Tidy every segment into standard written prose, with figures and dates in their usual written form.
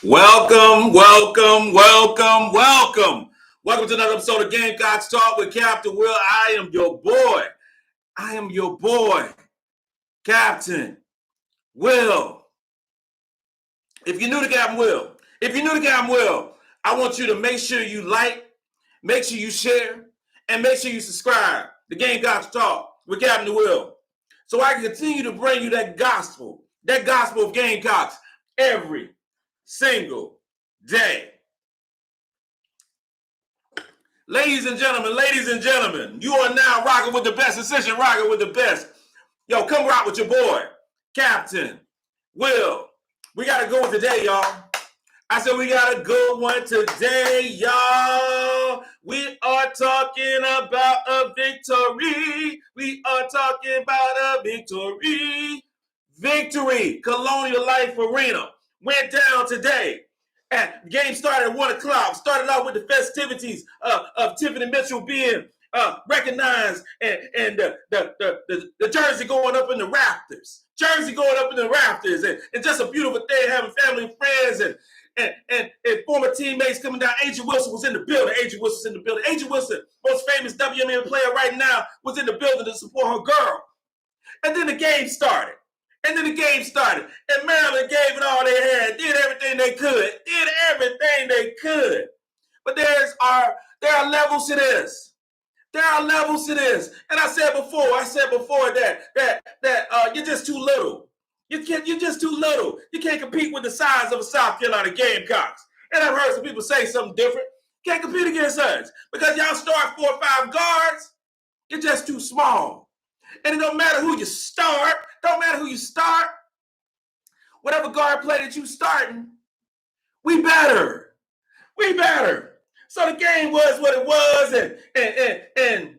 Welcome, welcome, welcome, welcome. Welcome to another episode of Gamecocks Talk with Captain Will. I am your boy. Captain Will. If you're new to Captain Will, I want you to make sure you like, make sure you share, and make sure you subscribe to Gamecocks Talk with Captain Will. So I can continue to bring you that gospel of Gamecocks every single day. Ladies and gentlemen, you are now rocking with the best, Ascension rocking with the best. Yo, come rock with your boy, Captain Will. We got a good one today, y'all. I said we got a good one today, y'all. We are talking about a victory. Victory. Colonial Life Arena went down today. And the game started at 1 o'clock. Started out with the festivities of Tiffany Mitchell being recognized and the jersey going up in the rafters. And just a beautiful day having family and friends and former teammates coming down. Angel Wilson was in the building. Angel Wilson, most famous WNBA player right now, was in the building to support her girl. And then the game started. And Maryland gave it all they had, did everything they could. But there are levels to this. And I said before that you're just too little. You're just too little. You can't compete with the size of a South Carolina Gamecocks. And I've heard some people say something different. Can't compete against us because y'all start 4 or 5 guards. You're just too small. And it don't matter who you start. Whatever guard play that you starting, we better. So the game was what it was, and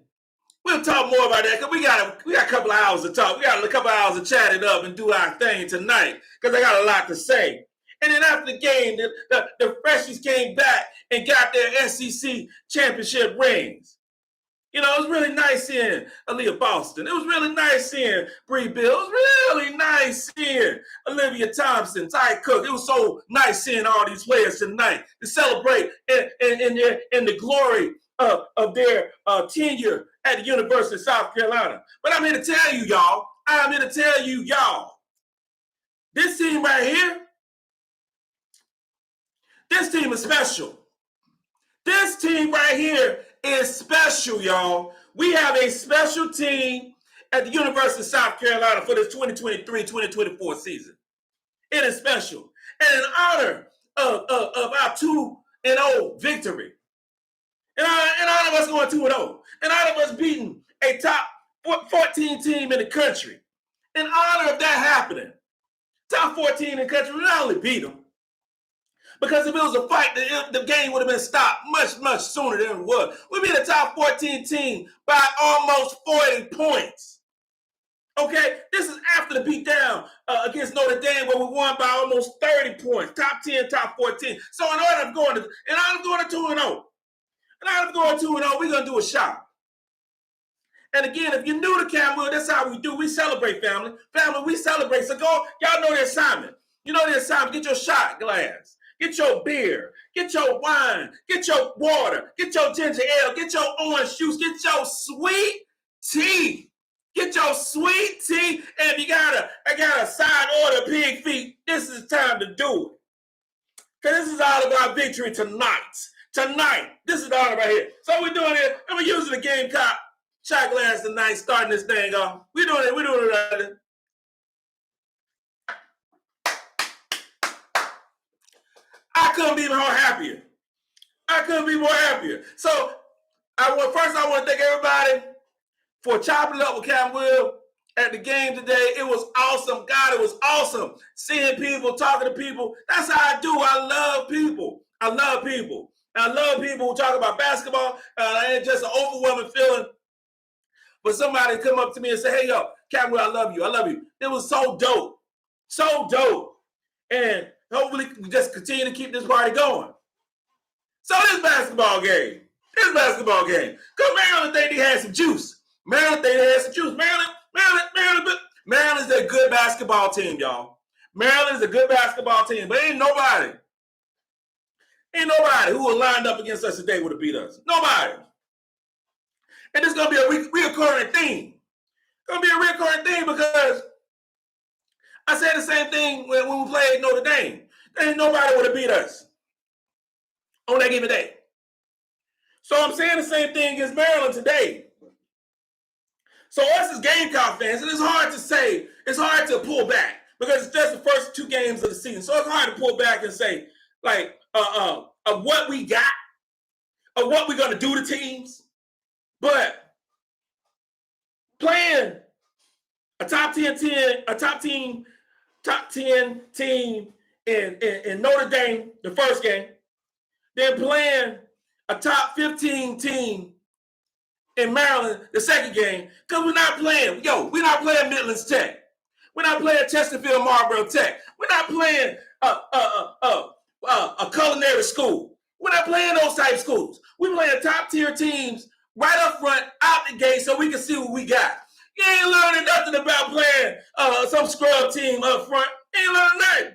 we'll talk more about that because we got a couple of hours to talk. We got a couple of hours to chat it up and do our thing tonight because I got a lot to say. And then after the game, the freshies came back and got their SEC championship rings. You know, it was really nice seeing Aaliyah Boston. It was really nice seeing Bree Bill. It was really nice seeing Olivia Thompson, Ty Cook. It was so nice seeing all these players tonight to celebrate in the glory of their tenure at the University of South Carolina. But I'm here to tell you, y'all, this team right here, this team is special. This team right here is special, y'all. We have a special team at the University of South Carolina for this 2023-2024 season. It is special. And in honor of our 2-0 victory, in honor of us going 2-0, in honor of us beating a top 14 team in the country, in honor of that happening, top 14 in the country, we not only beat them, because if it was a fight, the game would have been stopped much, much sooner than it was. We beat a top 14 team by almost 40 points. Okay? This is after the beatdown against Notre Dame where we won by almost 30 points. Top 10, top 14. So in order of going to 2-0, we're going to do a shot. And again, if you're new to Campbell, that's how we do. We celebrate, family. Family, we celebrate. So go, y'all know the assignment. You know the assignment. Get your shot glass. Get your beer, get your wine, get your water, get your ginger ale, get your orange juice, get your sweet tea. And if I got a side order pig feet, this is time to do it. Because this is all about victory tonight. This is the order right here. So we're doing it, and we're using the Gamecock shot glass tonight, starting this thing off. We're doing it right there. I couldn't be more happier. So I want to thank everybody for chopping it up with Captain Will at the game today. It was awesome. God, it was awesome. Seeing people, talking to people. That's how I do. I love people who talk about basketball. And just an overwhelming feeling. But somebody come up to me and say, hey, yo, Captain Will, I love you. It was so dope. And hopefully we just continue to keep this party going. So this basketball game. Because Maryland think they had some juice. Maryland's a good basketball team, y'all. But ain't nobody Ain't nobody who was lined up against us today would have beat us. Nobody. And it's going to be a reoccurring theme. It's going to be a reoccurring theme because I said the same thing when we played Notre Dame. Ain't nobody would have beat us on that given day. So I'm saying the same thing against Maryland today. So us as Gamecock fans, and it's hard to say, it's hard to pull back because it's just the first 2 games of the season. So it's hard to pull back and say, like, of what we got, of what we're going to do to teams. But playing a top 10 team in Notre Dame, the first game, then playing a top 15 team in Maryland, the second game, because we're not playing Midlands Tech. We're not playing Chesterfield Marlboro Tech. We're not playing a culinary school. We're not playing those type of schools. We're playing top tier teams right up front, out the gate, so we can see what we got. You ain't learning nothing about playing some scrub team up front. You ain't learning nothing.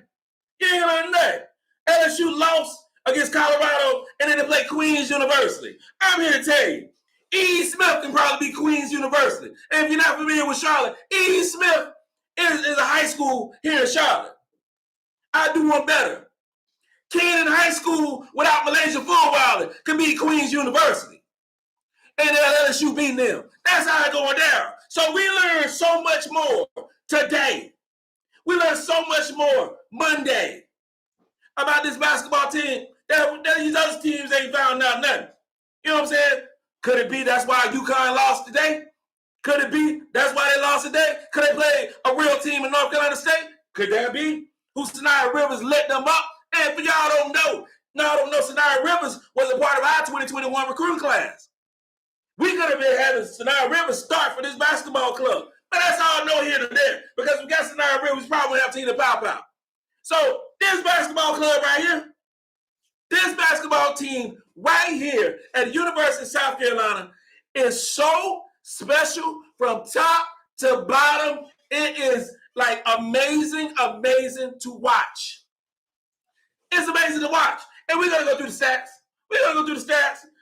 You ain't learning nothing. LSU lost against Colorado, and then they play Queens University. I'm here to tell you, E. Smith can probably be Queens University. And if you're not familiar with Charlotte, E. Smith is a high school here in Charlotte. I do one better. Canaan High School without Malaysia Fulwiler can be Queens University. And LSU beating them. That's how it's going down. So we learned so much more today. We learned so much more Monday about this basketball team that these other teams ain't found out nothing. You know what I'm saying? Could it be that's why UConn lost today? Could it be that's why they lost today? Could they play a real team in North Carolina State? Could that be? Who Sinai Rivers let them up? And for y'all don't know, Sinai Rivers was a part of our 2021 recruiting class. We could have been having Sinai Rivers start for this basketball club. But that's all no here to there. Because we got Sinai Rivers, probably have TeHina Paopao. So this basketball club right here, this basketball team right here at the University of South Carolina is so special from top to bottom. It is like amazing to watch. It's amazing to watch. And we're going to go through the stats.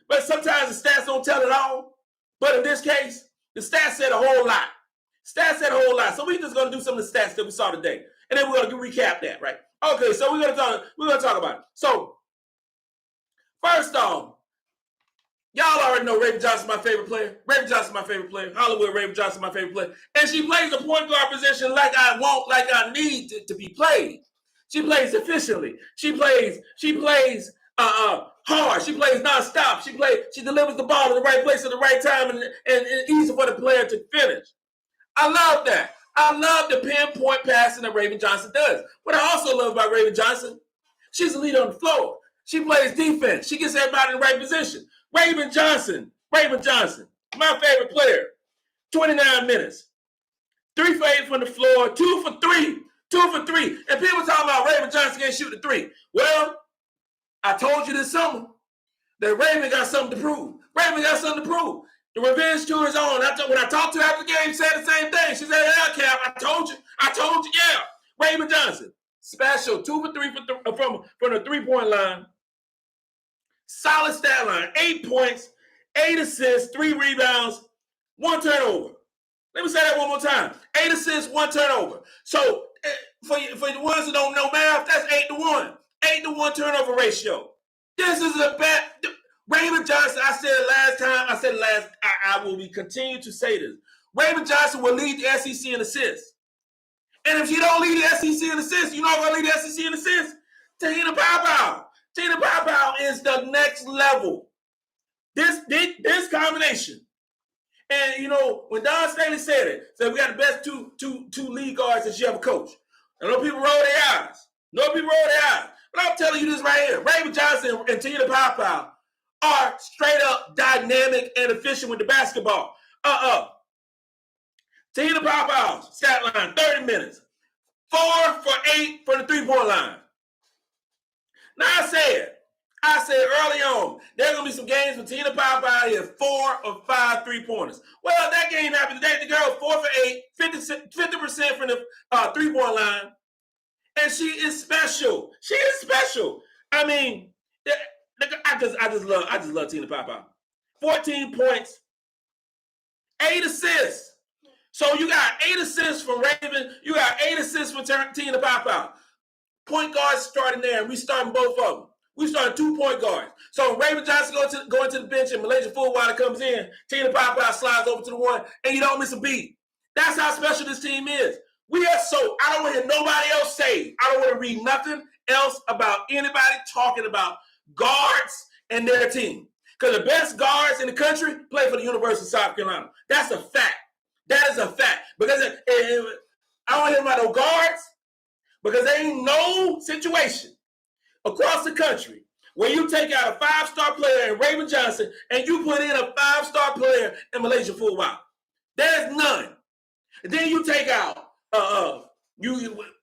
But sometimes the stats don't tell it all. But in this case, the stats said a whole lot. So we're just going to do some of the stats that we saw today. And then we're going to recap that, right? Okay, so we're going to talk about it. So, first off, y'all already know Raven Johnson, my favorite player. Hollywood Raven Johnson, my favorite player. And she plays the point guard position like I need to be played. She plays efficiently. She plays hard. She plays nonstop. She delivers the ball in the right place at the right time and easy for the player to finish. I love that. I love the pinpoint passing that Raven Johnson does. What I also love about Raven Johnson, she's a leader on the floor. She plays defense. She gets everybody in the right position. Raven Johnson, my favorite player, 29 minutes. 3 for 8 from the floor, 2 for 3. And people talking about Raven Johnson can't shoot the 3. Well, I told you this summer that Raven got something to prove. The revenge tour is on. When I talked to her after the game, she said the same thing. She said, yeah, Cap, I told you, yeah. Raven Johnson, special, 2 for 3 from the three-point line. Solid stat line, 8 points, 8 assists, 3 rebounds, 1 turnover. Let me say that one more time. 8 assists, 1 turnover. So for the ones that don't know math, that's 8-1. 8-1 turnover ratio. This is a bad... Raven Johnson, I said it last, I will continue to say this. Raven Johnson will lead the SEC in assists. And if she don't lead the SEC in assists, you know who's going to lead the SEC in assists? TeHina Paopao. TeHina Paopao is the next level. This combination. And, you know, when Dawn Staley said we got the best two lead guards that she ever coached. And no people roll their eyes. But I'm telling you this right here. Raven Johnson and TeHina Paopao are straight up dynamic and efficient with the basketball. TeHina Paopao's stat line, 30 minutes. 4 for 8 from the three-point line. Now I said early on, there's going to be some games with TeHina Paopao here, 4 or 5 three-pointers. Well, that game happened today. The girl 4 for 8, 50% from the three-point line. And she is special. I mean, I just love TeHina Paopao. 14 points, 8 assists. So you got 8 assists from Raven. You got 8 assists from TeHina Paopao. Point guards starting there, and we starting both of them. We starting 2 point guards. So Raven Johnson going to the bench, and Malaysia Fulwiler comes in. TeHina Paopao slides over to the one, and you don't miss a beat. That's how special this team is. We are so, I don't want to hear nobody else say, I don't want to read nothing else about anybody talking about guards and their team. Because the best guards in the country play for the University of South Carolina. That's a fact. That is a fact. Because I don't want to hear about no guards, because there ain't no situation across the country where you take out a 5-star player in Raven Johnson and you put in a 5-star player in Malaysia Fulwiler. There's none. And then you take out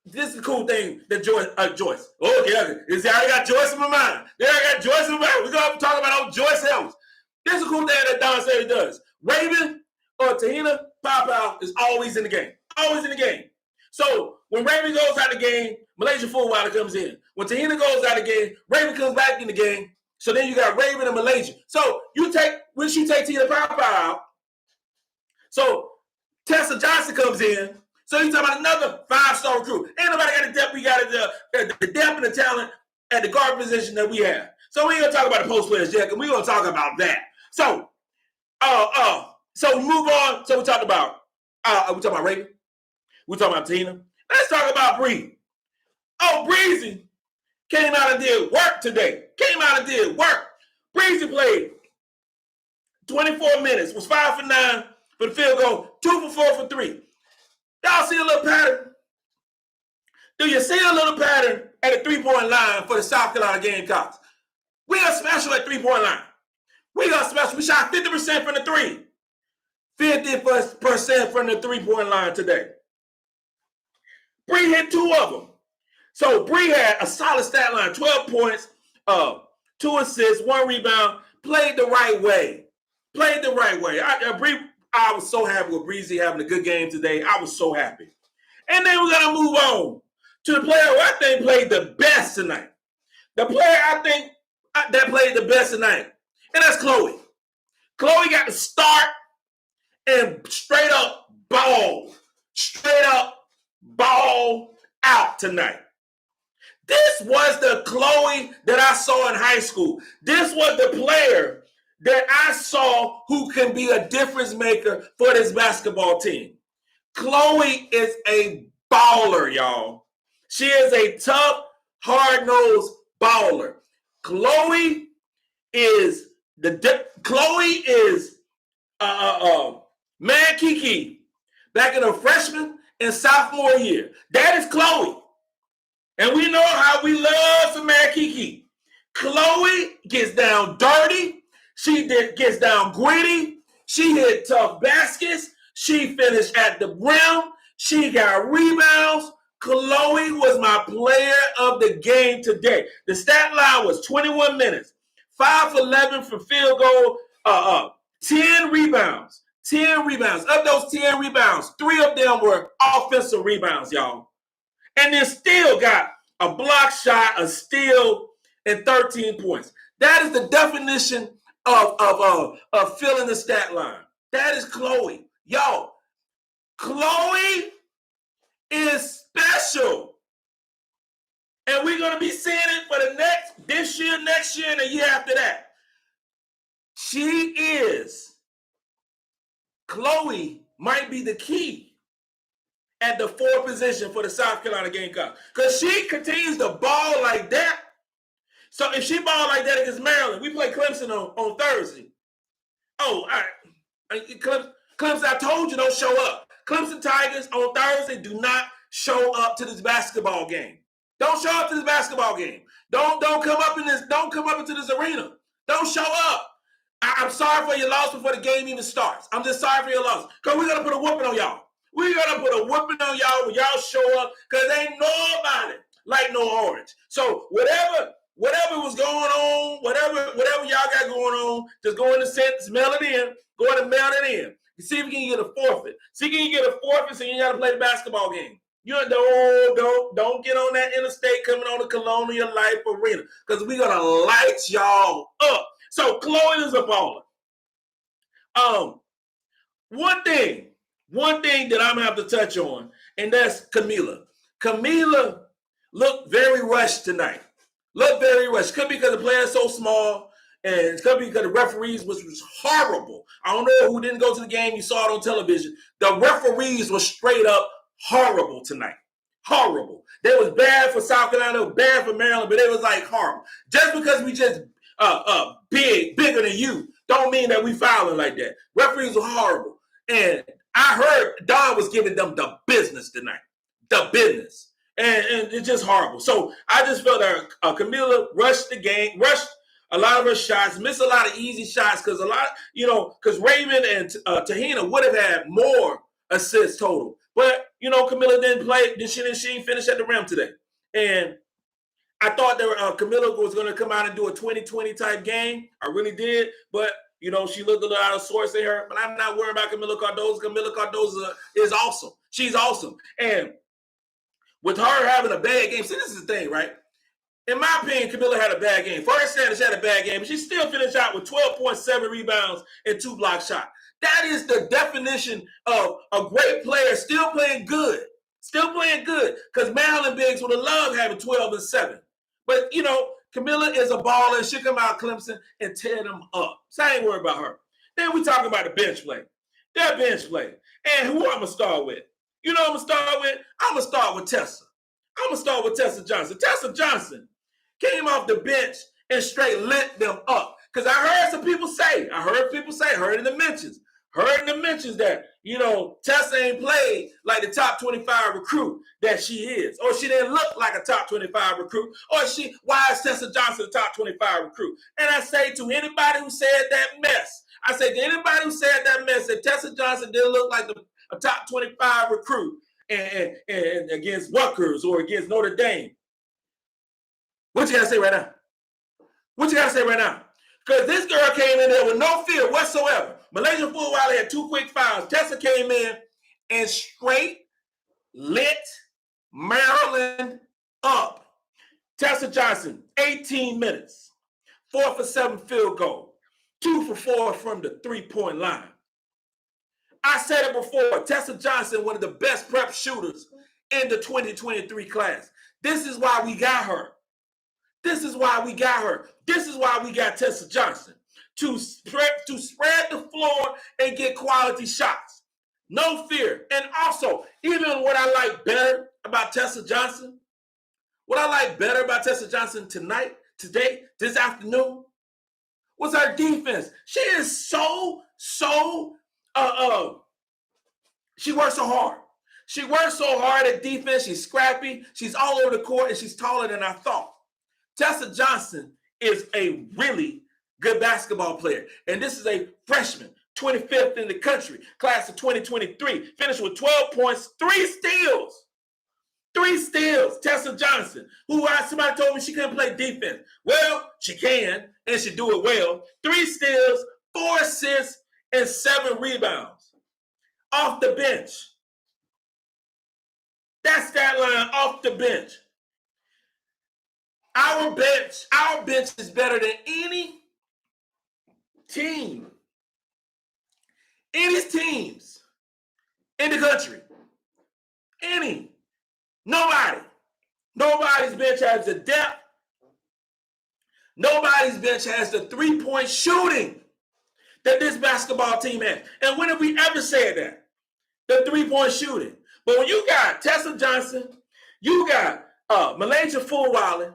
this is the cool thing that Joyce. Okay. I already got Joyce in my mind. We're gonna talk about old Joyce Helms. This is a cool thing that Dawn Staley does. Raven or TeHina Paopao is always in the game. Always in the game. So when Raven goes out of the game, Malaysia Fulwiler comes in. When TeHina goes out of the game, Raven comes back in the game. So then you got Raven and Malaysia. So when she take TeHina Paopao out, so Tessa Johnson comes in. So you talking about another 5-star recruit. Ain't nobody got the depth. We got the depth and the talent at the guard position that we have. So we ain't gonna talk about the post players yet, because we're gonna talk about that. So we move on. So we talked about Raven. We talking about TeHina. Let's talk about Bree. Oh, Breezy came out and did work today. Breezy played 24 minutes, was 5 for 9 for the field goal, 2 for 4 for 3. Y'all see a little pattern? Do you see a little pattern at the 3-point line for the South Carolina Gamecocks? We are special at 3-point line. We are special. We shot 50% from the 3. 50% from the 3-point line today. Bree hit 2 of them. So Bree had a solid stat line, 12 points, 2 assists, 1 rebound, played the right way. I was so happy with Breezy having a good game today. I was so happy. And then we're going to move on to the player who I think played the best tonight. The player I think that played the best tonight, and that's Chloe. Chloe got to start and straight up ball out tonight. This was the Chloe that I saw in high school. This was the player that I saw who can be a difference maker for this basketball team. Chloe is a baller, y'all. She is a tough, hard-nosed baller. Chloe is Man Kiki back in her freshman and sophomore year. That is Chloe. And we know how we love some Man Kiki. Chloe gets down dirty. She gets down gritty. She hit tough baskets. She finished at the rim. She got rebounds. Chloe was my player of the game today. The stat line was 21 minutes, 5 for 11 from field goal, 10 rebounds. 10 rebounds. Of those 10 rebounds, 3 of them were offensive rebounds, y'all. And then still got a block shot, a steal, and 13 points. That is the definition of filling the stat line. That is Chloe. Yo, Chloe is special. And we're going to be seeing it for this year, next year, and the year after that. Chloe might be the key at the 4th position for the South Carolina Gamecocks. Because she continues to ball like that. So if she ball like that against Maryland, we play Clemson on Thursday. Oh, all right. Clemson, I told you, don't show up. Clemson Tigers on Thursday do not show up to this basketball game. Don't show up to this basketball game. Don't come up into this arena. Don't show up. I'm sorry for your loss before the game even starts. I'm just sorry for your loss. Because we're going to put a whooping on y'all. We're going to put a whooping on y'all when y'all show up, because ain't nobody like no Orange. So whatever was going on, whatever y'all got going on, just go in the smell it in. Go ahead and mail it in. See if you can get a forfeit. See if you can get a forfeit so you got to play the basketball game. Don't get on that interstate coming on the Colonial Life Arena because we're gonna light y'all up. So Chloe is a baller. One thing that I'm gonna have to touch on, and that's Kamilla. Kamilla looked very rushed tonight. Looked very rushed. Could be because the player's so small, and it could be because the referees was horrible. I don't know who didn't go to the game. You saw it on television. The referees were straight up horrible tonight. Horrible. They was bad for South Carolina, bad for Maryland, but it was like horrible. Just because we just bigger than you, don't mean that we fouling like that. Referees were horrible. And I heard Dawn was giving them the business tonight. The business. And it's just horrible. So I just felt that Kamilla rushed the game, rushed a lot of her shots, missed a lot of easy shots because because Raven and TeHina would have had more assists total. But, Kamilla didn't play. She didn't finish at the rim today. And I thought that Kamilla was going to come out and do a 20-20 type game. I really did. But, she looked a little out of sorts in her. But I'm not worried about Kamilla Cardoso. Kamilla Cardoso is awesome. She's awesome. And with her having a bad game, see, this is the thing, right? In my opinion, Kamilla had a bad game. First Sanders had a bad game, but she still finished out with 12.7 rebounds and 2 block shots. That is the definition of a great player still playing good. Still playing good. Because Maryland Biggs would have loved having 12 and 7. But, Kamilla is a baller. She'll come out Clemson and tear them up. So I ain't worried about her. Then we talk about the bench play. That bench play. And who I'm going to start with? I'm going to start with? I'm going to start with Tessa. I'm going to start with Tessa Johnson. Tessa Johnson came off the bench and straight lit them up. Because I heard some people say, heard in the mentions that, Tessa ain't played like the top 25 recruit that she is. Or she didn't look like a top 25 recruit. Or why is Tessa Johnson a top 25 recruit? And I say to anybody who said that mess, that Tessa Johnson didn't look like a top 25 recruit and against Rutgers or against Notre Dame. What you got to say right now? Because this girl came in there with no fear whatsoever. Malaysia Fulwiley had 2 quick fouls. Tessa came in and straight lit Maryland up. Tessa Johnson, 18 minutes, 4 for 7 field goal, 2 for 4 from the 3-point line. I said it before, Tessa Johnson, one of the best prep shooters in the 2023 class. This is why we got her. This is why we got Tessa Johnson, to spread the floor and get quality shots. No fear. And also, even what I like better about Tessa Johnson today, this afternoon, was her defense. She is she works so hard. She works so hard at defense. She's scrappy. She's all over the court, and she's taller than I thought. Tessa Johnson is a really good basketball player. And this is a freshman, 25th in the country, class of 2023. Finished with 12 points, 3 steals. 3 steals, Tessa Johnson, somebody told me she couldn't play defense. Well, she can, and she do it well. 3 steals, 4 assists, and 7 rebounds. Off the bench. That's that line, off the bench. Our bench is better than any teams in the country. Nobody's bench has the depth. Nobody's bench has the 3-point shooting that this basketball team has. And when have we ever said that? The 3-point shooting. But when you got Tessa Johnson, you got Malaysia Fulwiley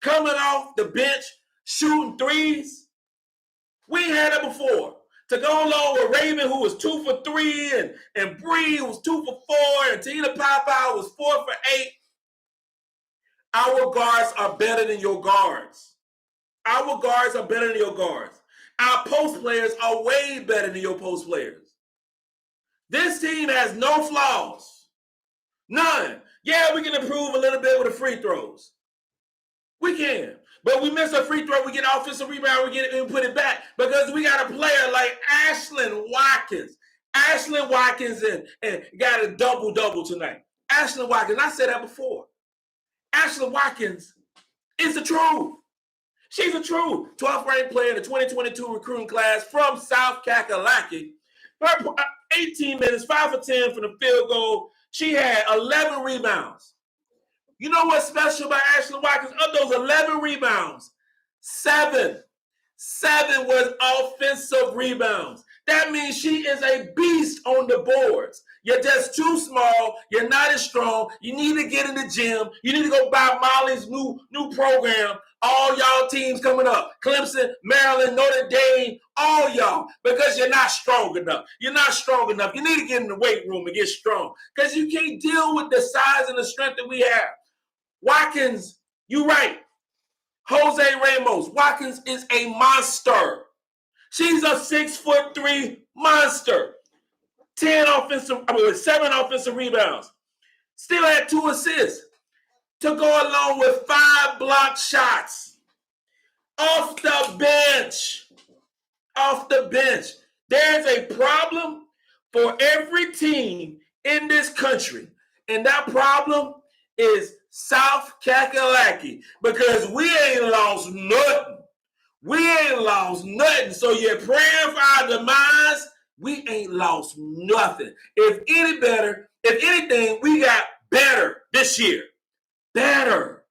coming off the bench, shooting threes. We ain't had that before. To go along with Raven, who was 2 for 3, and Bree, who was 2 for 4, and TeHina Paopao was 4 for 8. Our guards are better than your guards. Our post players are way better than your post players. This team has no flaws. None. Yeah, we can improve a little bit with the free throws. We can. But we miss a free throw, we get an offensive rebound, we get it and put it back. Because we got a player like Ashlyn Watkins. Ashlyn Watkins and got a double-double tonight. Ashlyn Watkins, I said that before. Ashlyn Watkins is the truth. She's a true 12th ranked player in the 2022 recruiting class from South Kakalaki. Her 18 minutes, 5 for 10 from the field goal. She had 11 rebounds. You know what's special about Ashlyn Watkins? Of those 11 rebounds, 7 was offensive rebounds. That means she is a beast on the boards. You're just too small. You're not as strong. You need to get in the gym. You need to go buy Molly's new program. All y'all teams coming up. Clemson, Maryland, Notre Dame, all y'all. Because you're not strong enough. You're not strong enough. You need to get in the weight room and get strong. Because you can't deal with the size and the strength that we have. Watkins, you're right. Jose Ramos. Watkins is a monster. She's a 6'3" monster. 7 offensive rebounds. Still had 2 assists to go along with 5 blocked shots. Off the bench. Off the bench. There's a problem for every team in this country. And that problem is South Kakalaki. Because we ain't lost nothing. We ain't lost nothing. So you're praying for our demise. We ain't lost nothing. If anything, we got better this year. Better.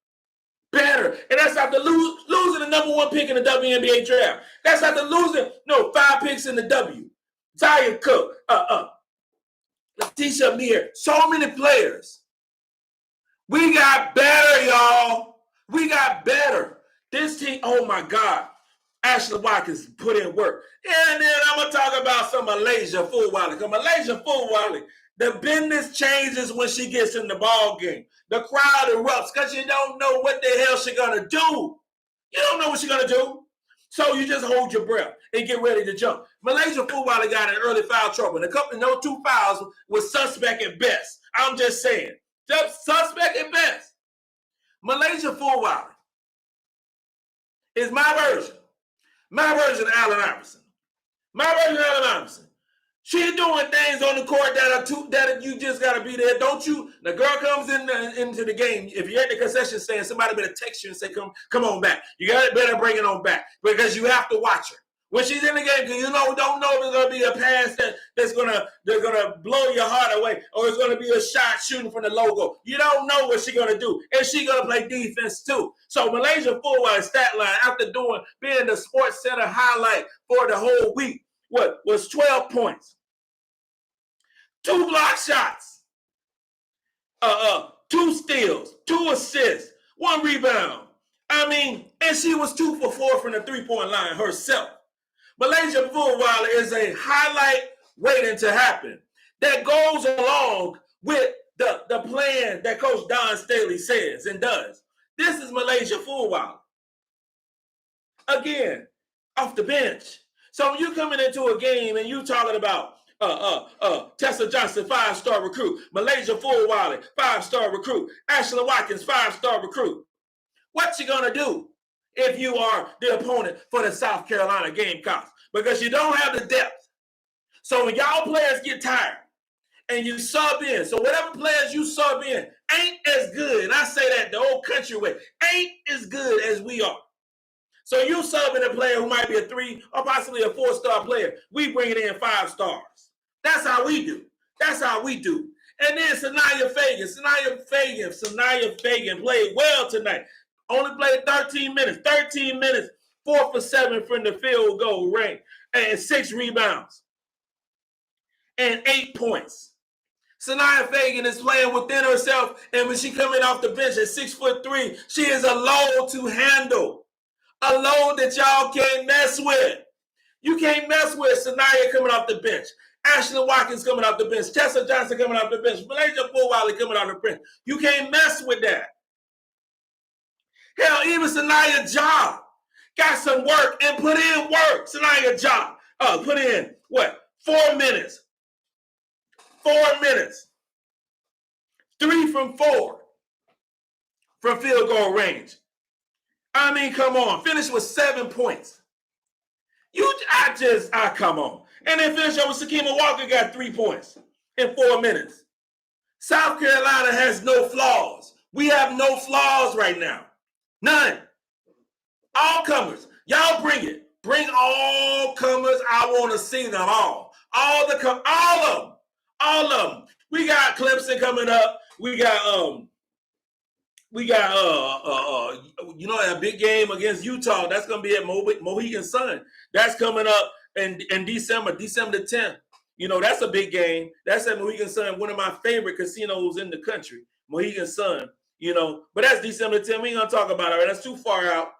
And that's after losing the number 1 pick in the WNBA draft. That's after losing, 5 picks in the W. Zaya Cook, Letitia Amir, so many players. We got better, y'all. We got better. This team, oh my God. Ashlyn Watkins put in work. And then I'm going to talk about some Malaysia Fulwiley. Because Malaysia Fulwiley, the business changes when she gets in the ball game. The crowd erupts because you don't know what the hell she's going to do. You don't know what she's going to do. So you just hold your breath and get ready to jump. Malaysia Fulwiley got in early foul trouble. And no 2 fouls was suspect at best. I'm just saying. Just suspect at best. Malaysia Fulwiley is my version. My version of Allen Iverson. She's doing things on the court that you just got to be there. Don't you? The girl comes into the game. If you're at the concession stand, somebody better text you and say, come on back. You better bring it on back because you have to watch her. When she's in the game, because don't know if it's going to be a pass that's going to blow your heart away or it's going to be a shot shooting from the logo. You don't know what she's going to do. And she's going to play defense too. So Malaysia Fulwiley stat line after being the Sports Center highlight for the whole week, was 12 points. 2 block shots. 2 steals. 2 assists. 1 rebound. And she was 2 for 4 from the 3-point line herself. Malaysia Fulwiley is a highlight waiting to happen that goes along with the plan that Coach Dawn Staley says and does. This is Malaysia Fulwiley. Again, off the bench. So when you're coming into a game and you talking about Tessa Johnson, 5-star recruit, Malaysia Fulwiley, 5-star recruit, Ashlyn Watkins, 5-star recruit, what you gonna do if you are the opponent for the South Carolina Gamecocks? Because you don't have the depth. So when y'all players get tired and you sub in, so whatever players you sub in ain't as good, and I say that the old country way, ain't as good as we are. So you subbing a player who might be a 3 or possibly a 4-star player. We bring it in 5 stars. That's how we do. And then Sanaya Fagan played well tonight. Only played 13 minutes. 4 for 7 from the field goal range. And 6 rebounds. And 8 points. Sanaya Fagan is playing within herself. And when she coming off the bench at 6'3", she is a load to handle. A load that y'all can't mess with. You can't mess with Sanaya coming off the bench. Ashlyn Watkins coming off the bench. Tessa Johnson coming off the bench. Malaysia Fulwiley coming off the bench. You can't mess with that. Hell, even Sanaya Job got some work and put in work. Sanaya Job put in, 4 minutes. 4 minutes. 3 from 4 from field goal range. Come on. Finish with 7 points. Come on. And then finish up with Sakima Walker got 3 points in 4 minutes. South Carolina has no flaws. We have no flaws right now. None. All comers. Y'all bring it. Bring all comers. I want to see them all. All of them. All of them. We got Clemson coming up. We got a big game against Utah. That's going to be at Mohegan Sun. That's coming up in December the 10th. You know, that's a big game. That's at Mohegan Sun, one of my favorite casinos in the country, Mohegan Sun. You know, but that's December 10th. We ain't going to talk about it. Right? That's too far out.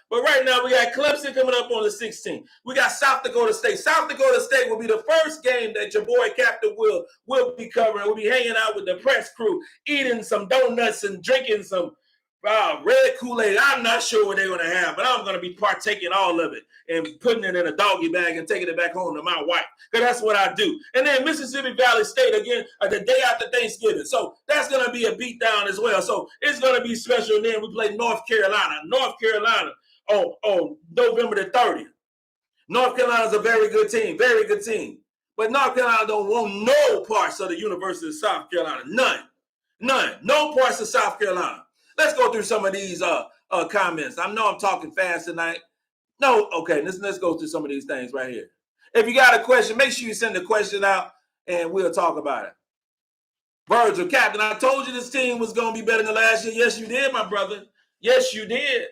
But right now, we got Clemson coming up on the 16th. We got South Dakota State. South Dakota State will be the first game that your boy Captain will be covering. We'll be hanging out with the press crew, eating some donuts and drinking some red Kool-Aid. I'm not sure what they're going to have, but I'm going to be partaking all of it and putting it in a doggy bag and taking it back home to my wife, because that's what I do. And then Mississippi Valley State again the day after Thanksgiving. So that's going to be a beatdown as well. So it's going to be special. And then we play North Carolina on November the 30th. North Carolina is a very good team. But North Carolina don't want no parts of the University of South Carolina. None. No parts of South Carolina. Let's go through some of these comments. I know I'm talking fast tonight. No, okay, let's go through some of these things right here. If you got a question, make sure you send the question out and we'll talk about it. Virgil, Captain, I told you this team was going to be better than last year. Yes, you did, my brother. Yes, you did.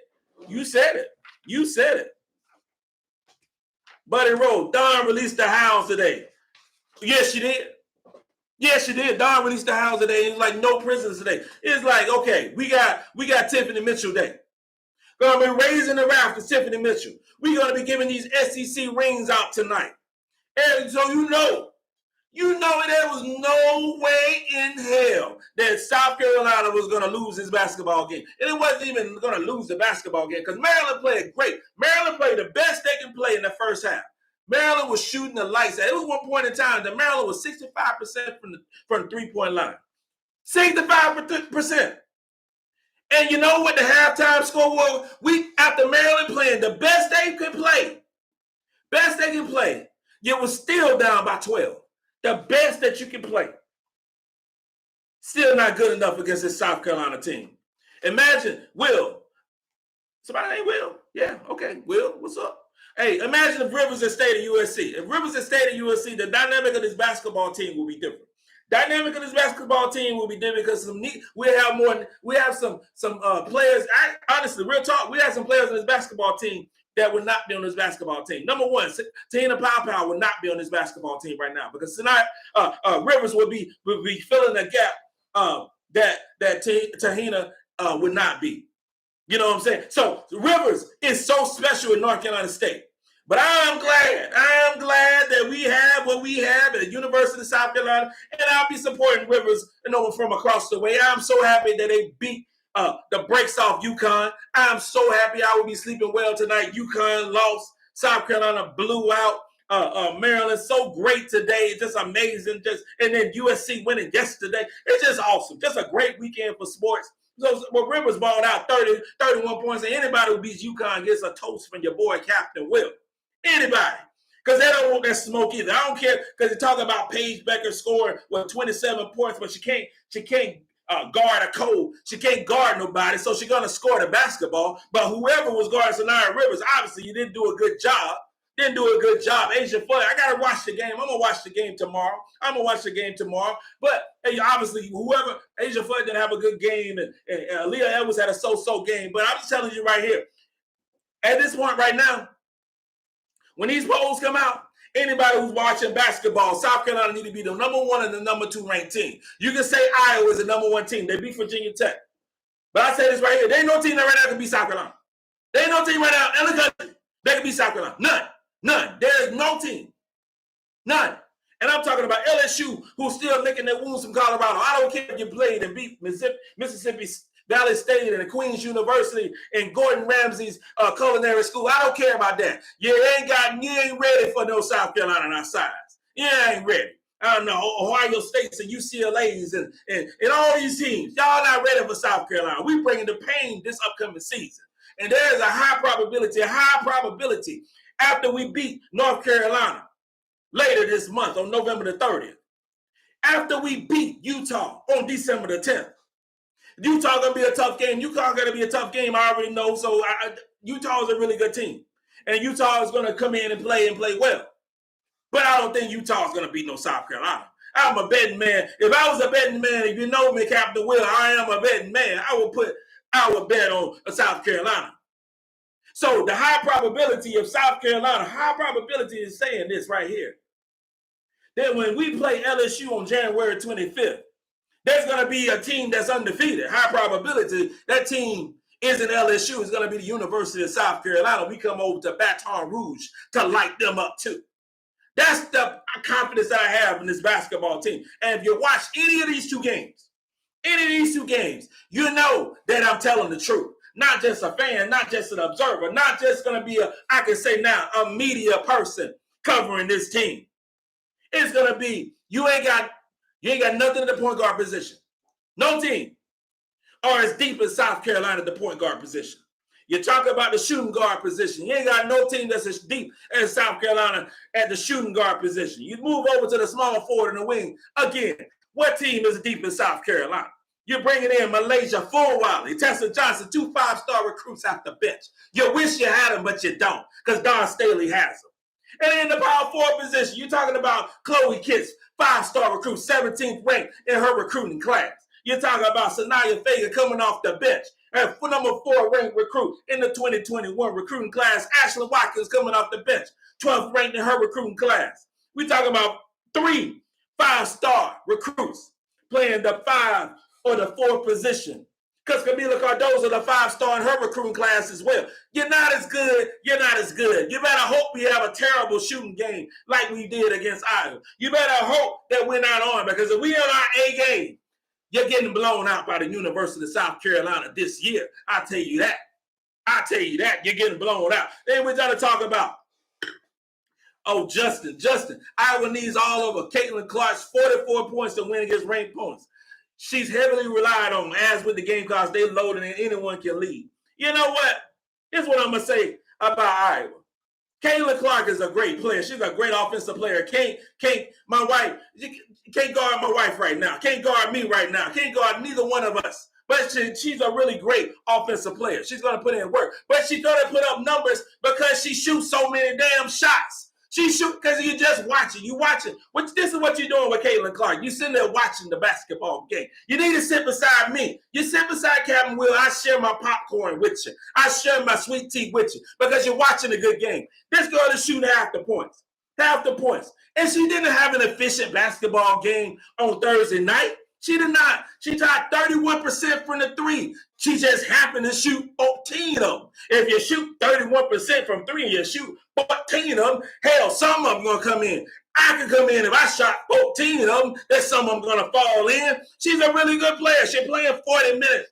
You said it. Buddy Rowe, Don released the hounds today. Yes, you did. Don released the hounds today. It's like no prisoners today. It's like, okay, we got Tiffany Mitchell Day. Going to be raising the raft for Tiffany Mitchell. We're going to be giving these SEC rings out tonight. And so you know there was no way in hell that South Carolina was going to lose this basketball game. And it wasn't even going to lose the basketball game because Maryland played great. Maryland played the best they can play in the first half. Maryland was shooting the lights out. It was one point in time that Maryland was 65% from the three-point line. 65%. And you know what the halftime score was? After Maryland playing the best they can play, it was still down by 12. The best that you can play. Still not good enough against this South Carolina team. Imagine, Will. Somebody named Will? Yeah, okay. Will, what's up? Hey, imagine if Rivers had stayed at USC. If Rivers had stayed at USC, the dynamic of this basketball team will be different. Because we have some players. Honestly, real talk, we have some players on this basketball team that would not be on this basketball team. Number one, TeHina Paopao would not be on this basketball team right now because tonight Rivers would be filling the gap that TeHina would not be. You know what I'm saying? So Rivers is so special in North Carolina State. But I am glad that we have what we have at the University of South Carolina, and I'll be supporting Rivers from across the way. I'm so happy that they beat the brakes off UConn. I'm so happy I will be sleeping well tonight. UConn lost. South Carolina blew out Maryland. So great today. It's just amazing. And then USC winning yesterday. It's just awesome. Just a great weekend for sports. So Rivers balled out 31 points, and anybody who beats UConn gets a toast from your boy Captain Will. Anybody. Because they don't want that smoke either. I don't care because they talk about Paige Becker scoring 27 points, but she can't guard a code. She can't guard nobody, so she's going to score the basketball. But whoever was guarding Sanaya Rivers, obviously you didn't do a good job. Asia Floyd, I got to watch the game. I'm going to watch the game tomorrow. But hey, obviously, whoever, Asia Floyd didn't have a good game, and Leah Edwards had a so-so game. But I'm just telling you right here, at this point right now, when these polls come out, anybody who's watching basketball, South Carolina need to be the number 1 and the number 2 ranked team. You can say Iowa is the number 1 team. They beat Virginia Tech. But I say this right here. There ain't no team that right now can beat South Carolina. There ain't no team right now in the country that can beat South Carolina. None. There is no team. None. And I'm talking about LSU, who's still licking their wounds from Colorado. I don't care if you played and beat Mississippi Valley State and Queens University and Gordon Ramsay's culinary school. I don't care about that. You ain't ready for no South Carolina in our size. You ain't ready. I don't know, Ohio States and UCLA's and all these teams. Y'all not ready for South Carolina. We bringing the pain this upcoming season. And there's a high probability after we beat North Carolina later this month on November the 30th. After we beat Utah on December the 10th. Utah going to be a tough game. Utah going to be a tough game, I already know. So Utah is a really good team. And Utah is going to come in and play well. But I don't think Utah is going to beat no South Carolina. I'm a betting man. If I was a betting man, if you know me, Captain Will, I am a betting man. I would bet on South Carolina. So the high probability of South Carolina, high probability is saying this right here. That when we play LSU on January 25th, there's going to be a team that's undefeated. High probability that team isn't LSU. It's going to be the University of South Carolina. We come over to Baton Rouge to light them up too. That's the confidence that I have in this basketball team. And if you watch any of these two games, you know that I'm telling the truth. Not just a fan, not just an observer, not just going to be a media person covering this team. It's going to be, you ain't got nothing in the point guard position. No team are as deep as South Carolina at the point guard position. You talk about the shooting guard position. You ain't got no team that's as deep as South Carolina at the shooting guard position. You move over to the small forward and the wing. Again, what team is deep as South Carolina? You're bringing in Malaysia Fulwiley, Tessa Johnson, 2 5-star recruits off the bench. You wish you had them, but you don't, because Dawn Staley has them. And in the power forward position, you're talking about Chloe Kitts, 5-star recruit, 17th ranked in her recruiting class. You're talking about Sanaya Fagan coming off the bench, and number 4 ranked recruit in the 2021 recruiting class. Ashlyn Watkins coming off the bench, 12th ranked in her recruiting class. We're talking about 3 5-star recruits playing the 5 or the 4 position. Because Kamilla Cardoso, the 5-star in her recruiting class as well. You're not as good. You better hope we have a terrible shooting game like we did against Iowa. You better hope that we're not on, because if we on our A game, you're getting blown out by the University of South Carolina this year. I tell you that. You're getting blown out. Then we're going to talk about, Justin. Iowa needs all over Caitlin Clark's 44 points to win against ranked opponents. She's heavily relied on, as with the Gamecocks, they loaded and anyone can lead. You know what? Here's what I'm going to say about Iowa. Caitlin Clark is a great player. She's a great offensive player. Can't guard my wife right now. Can't guard me right now. Can't guard neither one of us. But she's a really great offensive player. She's going to put in work. But she's going to put up numbers because she shoots so many damn shots. She shoot because you're just watching. You watching. This is what you're doing with Caitlin Clark. You're sitting there watching the basketball game. You need to sit beside me. You sit beside Captain Will. I share my popcorn with you. I share my sweet tea with you because you're watching a good game. This girl is shooting half the points. And she didn't have an efficient basketball game on Thursday night. She did not. She shot 31% from the 3. She just happened to shoot 14 of them. If you shoot 31% from 3 and you shoot 14 of them, hell, some of them going to come in. I can come in. If I shot 14 of them, there's some of them going to fall in. She's a really good player. She's playing 40 minutes.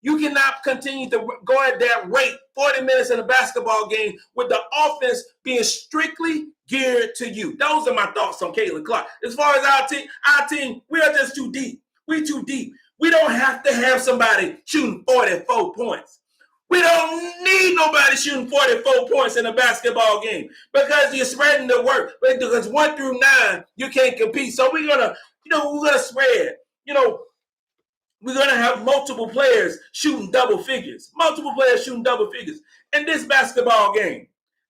You cannot continue to go at that rate, 40 minutes in a basketball game, with the offense being strictly geared to you. Those are my thoughts on Caitlin Clark. As far as our team, we are just too deep. We too deep. We don't have to have somebody shooting 44 points. We don't need nobody shooting 44 points in a basketball game because you're spreading the work. Because 1 through 9, you can't compete. So we're gonna spread. We're gonna have multiple players shooting double figures. In this basketball game,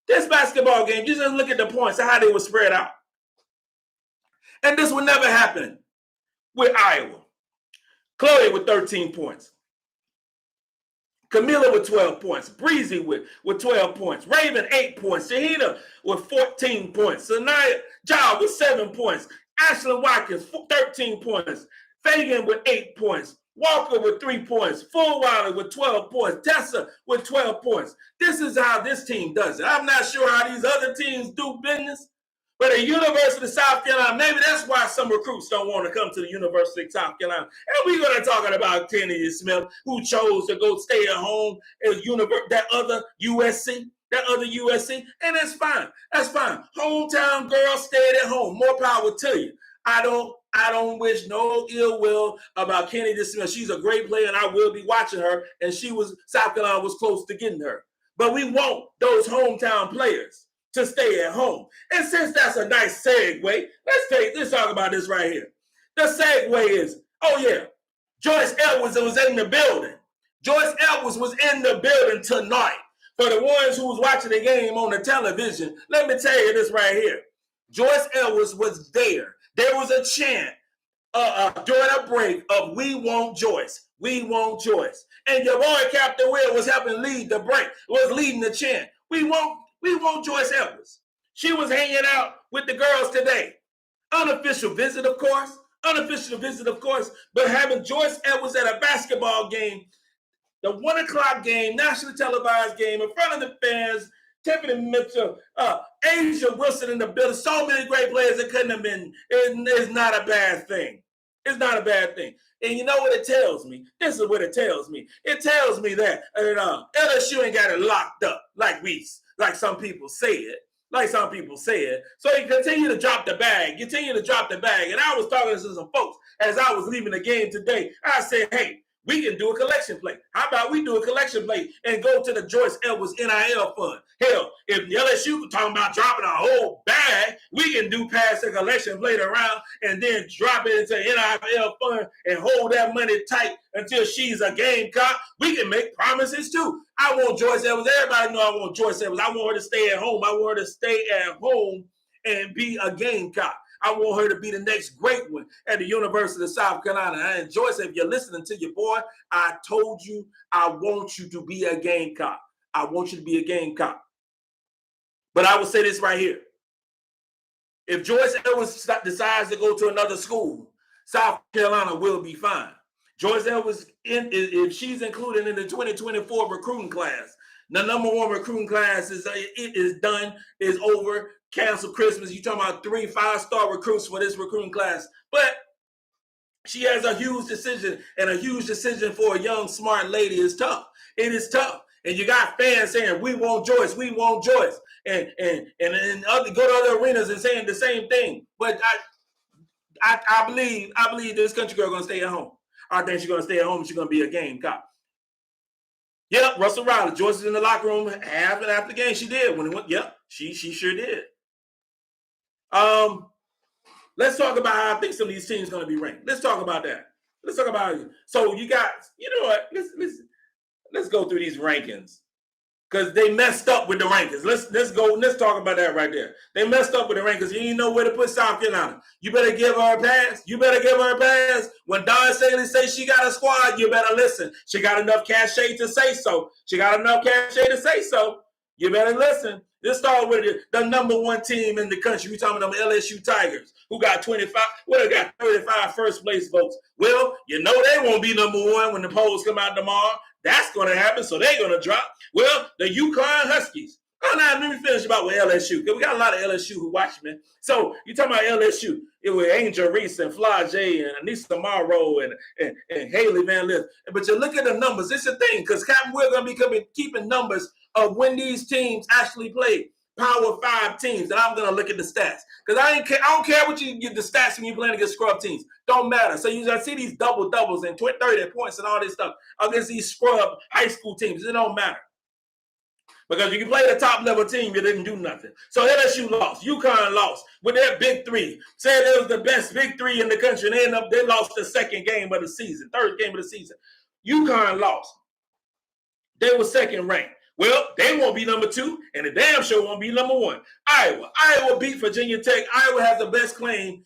just look at the points and how they were spread out. And this would never happen with Iowa. Chloe with 13 points. Kamilla with 12 points. Breezy with 12 points. Raven, 8 points. TeHina with 14 points. Sanaya Jaw with 7 points. Ashlyn Watkins, 13 points. Fagan with 8 points. Walker with 3 points. Fulwiley with 12 points. Tessa with 12 points. This is how this team does it. I'm not sure how these other teams do business. But the University of South Carolina, maybe that's why some recruits don't want to come to the University of South Carolina. And we're going to talk about Kennedy Smith, who chose to go stay at home at that other USC, and that's fine. Hometown girl stayed at home. More power to you. I don't wish no ill will about Kennedy Smith. She's a great player, and I will be watching her. And South Carolina was close to getting her. But we want those hometown players to stay at home. And since that's a nice segue, let's talk about this right here. The segue is, oh yeah, Joyce Edwards was in the building. Joyce Edwards was in the building tonight. For the ones who was watching the game on the television, let me tell you this right here. Joyce Edwards was there. There was a chant during a break of "We want Joyce, we want Joyce," and your boy Captain Will was helping lead the break, was leading the chant. We want Joyce Edwards. She was hanging out with the girls today. Unofficial visit, of course. But having Joyce Edwards at a basketball game, the 1 o'clock game, nationally televised game in front of the fans, Tiffany Mitchell, Asia Wilson in the building, so many great players that couldn't have been. It's not a bad thing. It's not a bad thing. And you know what it tells me? This is what it tells me. It tells me that LSU ain't got it locked up like some people say it. So you continue to drop the bag. And I was talking to some folks as I was leaving the game today. I said, hey, we can do a collection plate. How about we do a collection plate and go to the Joyce Edwards NIL fund? Hell, if LSU talking about dropping a whole bag, we can do pass a collection plate around and then drop it into NIL fund and hold that money tight until she's a Gamecock. We can make promises too. I want Joyce Edwards. Everybody know I want Joyce Edwards. I want her to stay at home. I want her to stay at home and be a Gamecock. I want her to be the next great one at the University of South Carolina. And Joyce, if you're listening to your boy, I told you I want you to be a Gamecock. I want you to be a Gamecock. But I will say this right here. If Joyce Edwards decides to go to another school, South Carolina will be fine. Joyce Edwards, if she's included in the 2024 recruiting class, the number 1 recruiting class is done, is over. Cancel Christmas. You're talking about 3 5-star recruits for this recruiting class. But she has a huge decision, and a huge decision for a young, smart lady is tough. It is tough. And you got fans saying, we want Joyce, we want Joyce. And go to other arenas and saying the same thing. But I believe this country girl going to stay at home. I think she's going to stay at home and she's going to be a Gamecock. Yep, Russell Riley. Joyce is in the locker room after the game. She did. When it went, yep, she sure did. Let's talk about how I think some of these teams are going to be ranked. Let's talk about that. Let's talk about it. So you got, you know what? Let's go through these rankings because they messed up with the rankings. Let's talk about that right there. They messed up with the rankings. You didn't know where to put South Carolina. You better give her a pass. When Dawn Staley says she got a squad, you better listen. She got enough cachet to say so. You better listen. Let's start with the number 1 team in the country. We're talking about them LSU Tigers, who got 25. Well, they got 35 first place votes. Well, you know they won't be number 1 when the polls come out tomorrow. That's going to happen, so they're going to drop. Well, the UConn Huskies. Oh, now let me finish about with LSU, because we got a lot of LSU who watch me. So you talking about LSU. It was Angel Reese and Flage and Anissa Morrow and Haley Van Lith. But you look at the numbers. It's a thing, because Captain, we're going to be keeping numbers of when these teams actually play Power 5 teams. And I'm going to look at the stats. Because I don't care what you get the stats when you're playing against scrub teams. Don't matter. So I see these double-doubles and 30 points and all this stuff against these scrub high school teams. It don't matter. Because if you play the top-level team, you didn't do nothing. So LSU lost. UConn lost with their big 3. Said it was the best big 3 in the country, and they lost the third game of the season. UConn lost. They were second ranked. Well, they won't be number 2, and the damn sure won't be number 1. Iowa beat Virginia Tech. Iowa has the best claim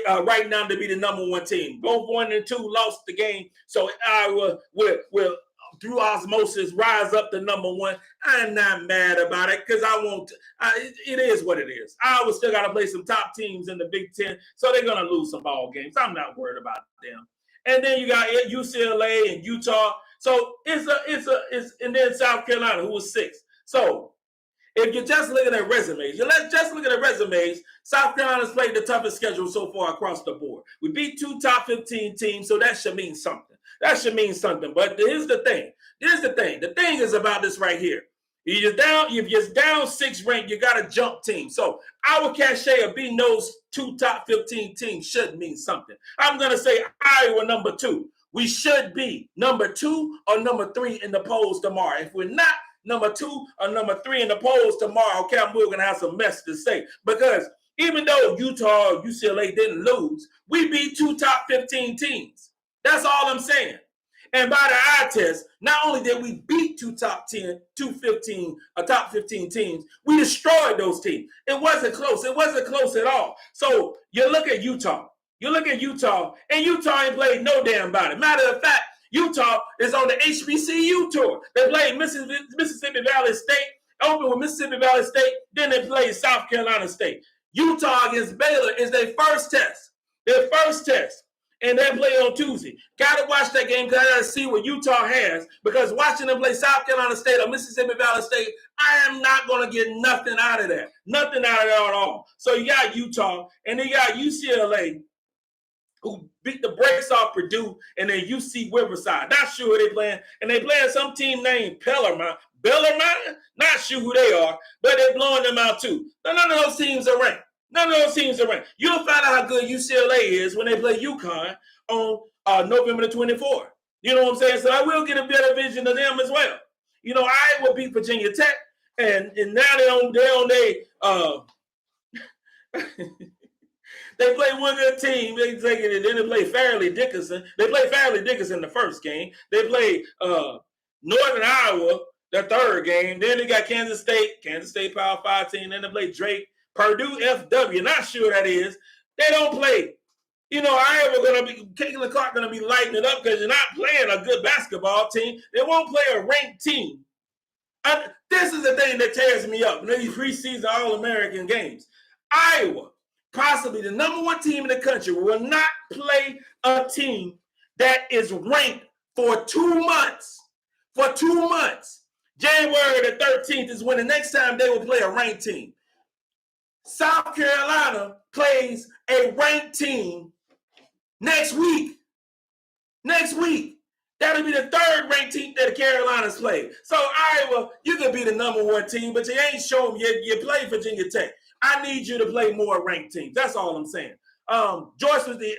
right now to be the number 1 team. Both 1 and 2 lost the game, so Iowa will through osmosis rise up to number 1. I'm not mad about it because it is what it is. Iowa still got to play some top teams in the Big Ten, so they're going to lose some ball games. I'm not worried about them. And then you got UCLA and Utah. So it's and then South Carolina, who was 6th. So if you're just looking at resumes, South Carolina's played the toughest schedule so far across the board. We beat 2 top 15 teams, so that should mean something. But here's the thing. The thing is about this right here. If you're down 6 ranked, you got to jump teams. So our cachet of beating those 2 top 15 teams should mean something. I'm going to say Iowa number 2. We should be number 2 or number 3 in the polls tomorrow. If we're not, number 2 or number 3 in the polls tomorrow, Captain, we're going to have some mess to say. Because even though Utah or UCLA didn't lose, we beat 2 top 15 teams. That's all I'm saying. And by the eye test, not only did we beat 2 top 15 teams, we destroyed those teams. It wasn't close. It wasn't close at all. So you look at Utah. And Utah ain't played no damn body. Matter of fact, Utah is on the HBCU tour. They played Mississippi Valley State, opened with Mississippi Valley State, then they played South Carolina State. Utah against Baylor is their first test. And they play on Tuesday. Got to watch that game because I got to see what Utah has. Because watching them play South Carolina State or Mississippi Valley State, I am not going to get nothing out of that. Nothing out of that at all. So you got Utah, and then you got UCLA, who beat the brakes off Purdue, and then UC Riverside. Not sure who they playing. And they playing some team named Bellarmine. Not sure who they are, but they're blowing them out too. None of those teams are ranked. You'll find out how good UCLA is when they play UConn on November the 24th. You know what I'm saying? So I will get a better vision of them as well. You know, Iowa beat Virginia Tech, and now they're on they play one good team. Then they play Fairleigh Dickinson. They played Fairleigh Dickinson the first game. They played Northern Iowa the third game. Then they got Kansas State Power 5 team. Then they play Drake. Purdue FW, not sure that is. They don't play. You know, Iowa going to be, kicking the clock going to be lighting it up because you're not playing a good basketball team. They won't play a ranked team. This is the thing that tears me up. These preseason All-American games. Iowa, possibly the number 1 team in the country, will not play a team that is ranked for 2 months. For 2 months. January the 13th is when the next time they will play a ranked team. South Carolina plays a ranked team next week. That'll be the 3rd ranked team that the Carolinas play. So Iowa, you could be the number 1 team, but you ain't shown you play Virginia Tech. I need you to play more ranked teams. That's all I'm saying. Joyce was the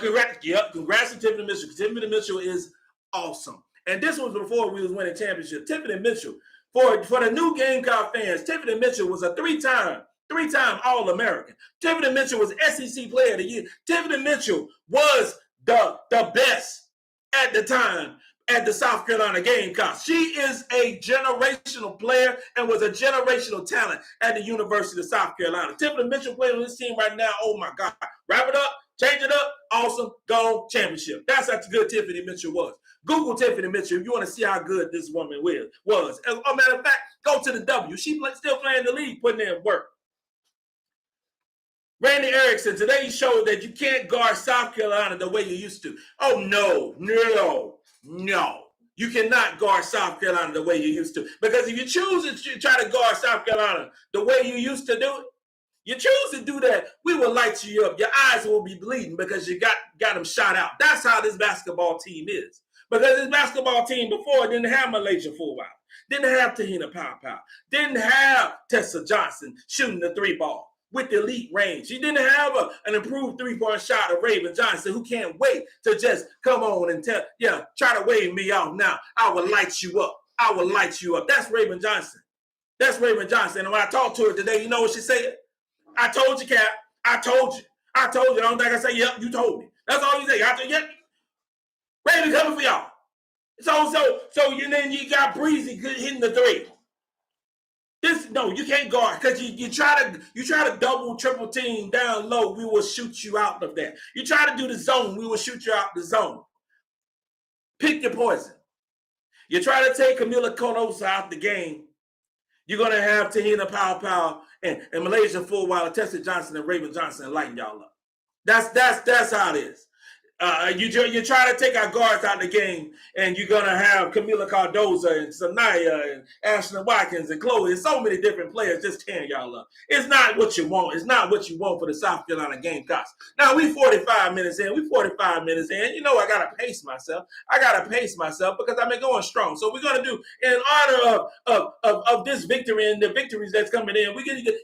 congrats to Tiffany Mitchell. Tiffany Mitchell is awesome. And this was before we was winning championship. Tiffany Mitchell. For the new Gamecock fans, Tiffany Mitchell was a three-time All-American. Tiffany Mitchell was SEC Player of the Year. Tiffany Mitchell was the best at the time at the South Carolina Gamecocks. She is a generational player and was a generational talent at the University of South Carolina. Tiffany Mitchell playing on this team right now. Oh, my God. Wrap it up. Change it up. Awesome. Go championship. That's how good Tiffany Mitchell was. Google Tiffany Mitchell if you want to see how good this woman was. As a matter of fact, go to the W. She's still playing the league, putting in work. Randy Erickson, today he showed that you can't guard South Carolina the way you used to. Oh, no. You cannot guard South Carolina the way you used to. Because if you choose to try to guard South Carolina the way you used to do it, you choose to do that, we will light you up. Your eyes will be bleeding because you got them shot out. That's how this basketball team is. Because this basketball team before didn't have Malaysia for a while. Didn't have TeHina Paopao. Didn't have Tessa Johnson shooting the 3-ball with the elite range. She didn't have an improved 3-point shot of Raven Johnson, who can't wait to just come on and try to wave me off now. I will light you up. That's Raven Johnson. And when I talked to her today, you know what she said? I told you, Cap. I told you. I don't think I say, yep, you told me. That's all you say. I said, yep. Raven coming for y'all. So then you got Breezy hitting the 3. You can't guard because you try to double, triple team down low, we will shoot you out of that. You try to do the zone, we will shoot you out the zone. Pick your poison. You try to take Kamilla Cardoso out the game, you're gonna have TeHina Paopao and Malaysia full while Tessa Johnson and Raven Johnson lighting y'all up. That's how it is. You try to take our guards out of the game, and you're going to have Kamilla Cardoso and Sanaya and Ashlyn Watkins and Chloe and so many different players just tearing y'all up. It's not what you want. It's not what you want for the South Carolina Gamecocks. Now, we 45 minutes in. You know I got to pace myself. Because I've been going strong. So we're going to do, in honor of this victory and the victories that's coming in,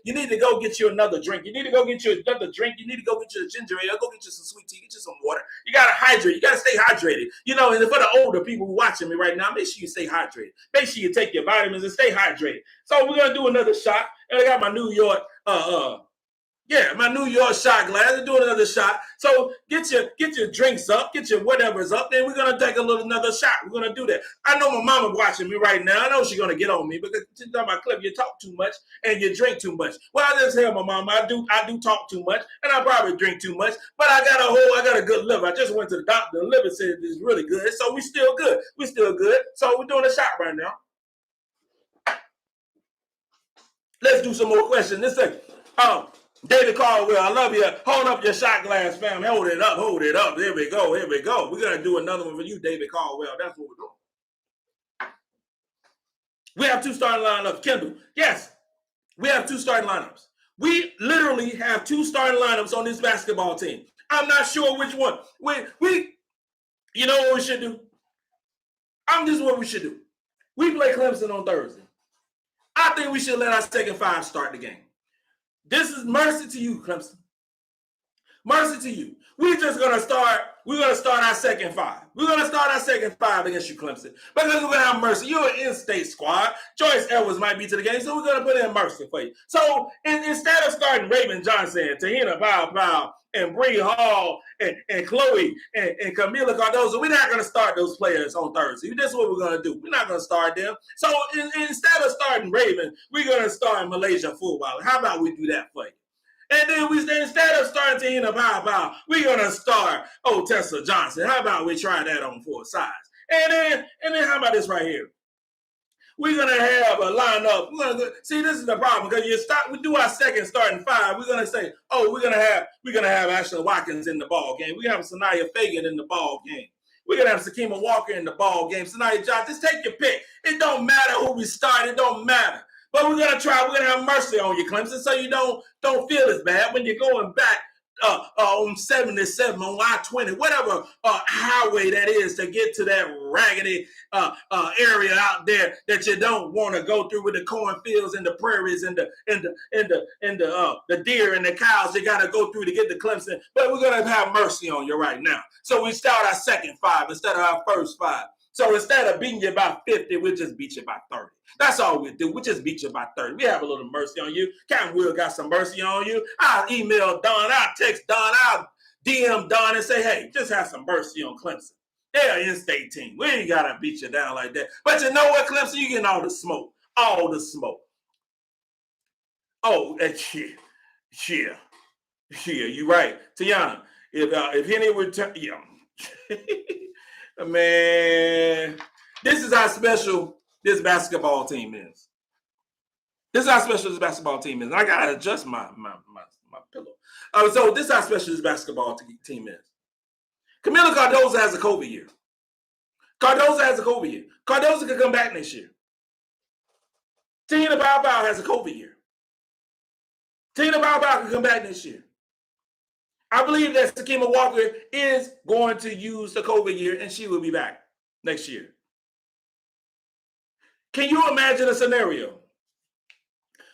you need to go get you another drink. You need to go get you a ginger ale. Go get you some sweet tea. Get you some water. You got to hydrate. You got to stay hydrated. You know, and for the older people watching me right now, make sure you stay hydrated. Make sure you take your vitamins and stay hydrated. So we're going to do another shot. And I got my New York, my New York shot glass. We're doing another shot. So get your drinks up, get your whatever's up. Then we're gonna take another shot. We're gonna do that. I know my mama watching me right now. I know she's gonna get on me because she's talking about, Cliff, you talk too much and you drink too much. Well, I just tell my mama I do talk too much and I probably drink too much, but I got a good liver. I just went to the doctor. The liver said it's really good, so we still good. We still good. So we're doing a shot right now. Let's do some more questions. This thing. David Caldwell, I love you. Hold up your shot glass, fam. Hold it up, hold it up. Here we go, here we go. We're going to do another one for you, David Caldwell. That's what we're doing. We have two starting lineups. Kendall, yes, we have two starting lineups. We literally have two starting lineups on this basketball team. I'm not sure which one. You know what we should do? This is what we should do. We play Clemson on Thursday. I think we should let our second five start the game. This is mercy to you, Clemson. Mercy to you. We're going to start our second five. We're going to start our second five against you, Clemson. Because we're going to have mercy. You're an in-state squad. Joyce Edwards might be to the game, so we're going to put in mercy for you. So instead of starting Raven Johnson, TeHina Paopao, and Bree Hall, and Chloe, and Kamilla Cardoso, we're not going to start those players on Thursday. That's what we're going to do. We're not going to start them. So instead of starting Raven, we're going to start Malaysia football. How about we do that for you? And then instead of starting TeHina Paopao, we're going to start Tessa Johnson. How about we try that on 4 sides? And then how about this right here? We're going to have a lineup. See, this is the problem because we do our second starting five. We're going to say, we're going to have Ashley Watkins in the ball game. We're going to have Sanaya Fagan in the ball game. We're going to have Sakima Walker in the ball game. Sanaya Johnson, just take your pick. It don't matter who we start. It don't matter. But we're going to have mercy on you, Clemson, so you don't feel as bad when you're going back on 77, on I-20, whatever highway that is to get to that raggedy area out there that you don't want to go through with the cornfields and the prairies and the deer and the cows you got to go through to get to Clemson. But we're going to have mercy on you right now. So we start our second five instead of our first five. So instead of beating you by 50, we'll just beat you by 30. That's all we do. We just beat you by 30. We have a little mercy on you. Captain Will got some mercy on you. I'll email Don. I'll text Don. I'll DM Don and say, hey, just have some mercy on Clemson. They're an in-state team. We ain't got to beat you down like that. But you know what, Clemson? You getting all the smoke. All the smoke. Oh, yeah, you're right. TeHina, if Henny would man, this is how special this basketball team is. This is how special this basketball team is. I gotta adjust my pillow. So this is how special this basketball team is. Kamilla Cardoso has a COVID year. Cardoso could come back next year. TeHina Paopao has a COVID year. TeHina Paopao can come back next year. I believe that Sakima Walker is going to use the COVID year and she will be back next year. Can you imagine a scenario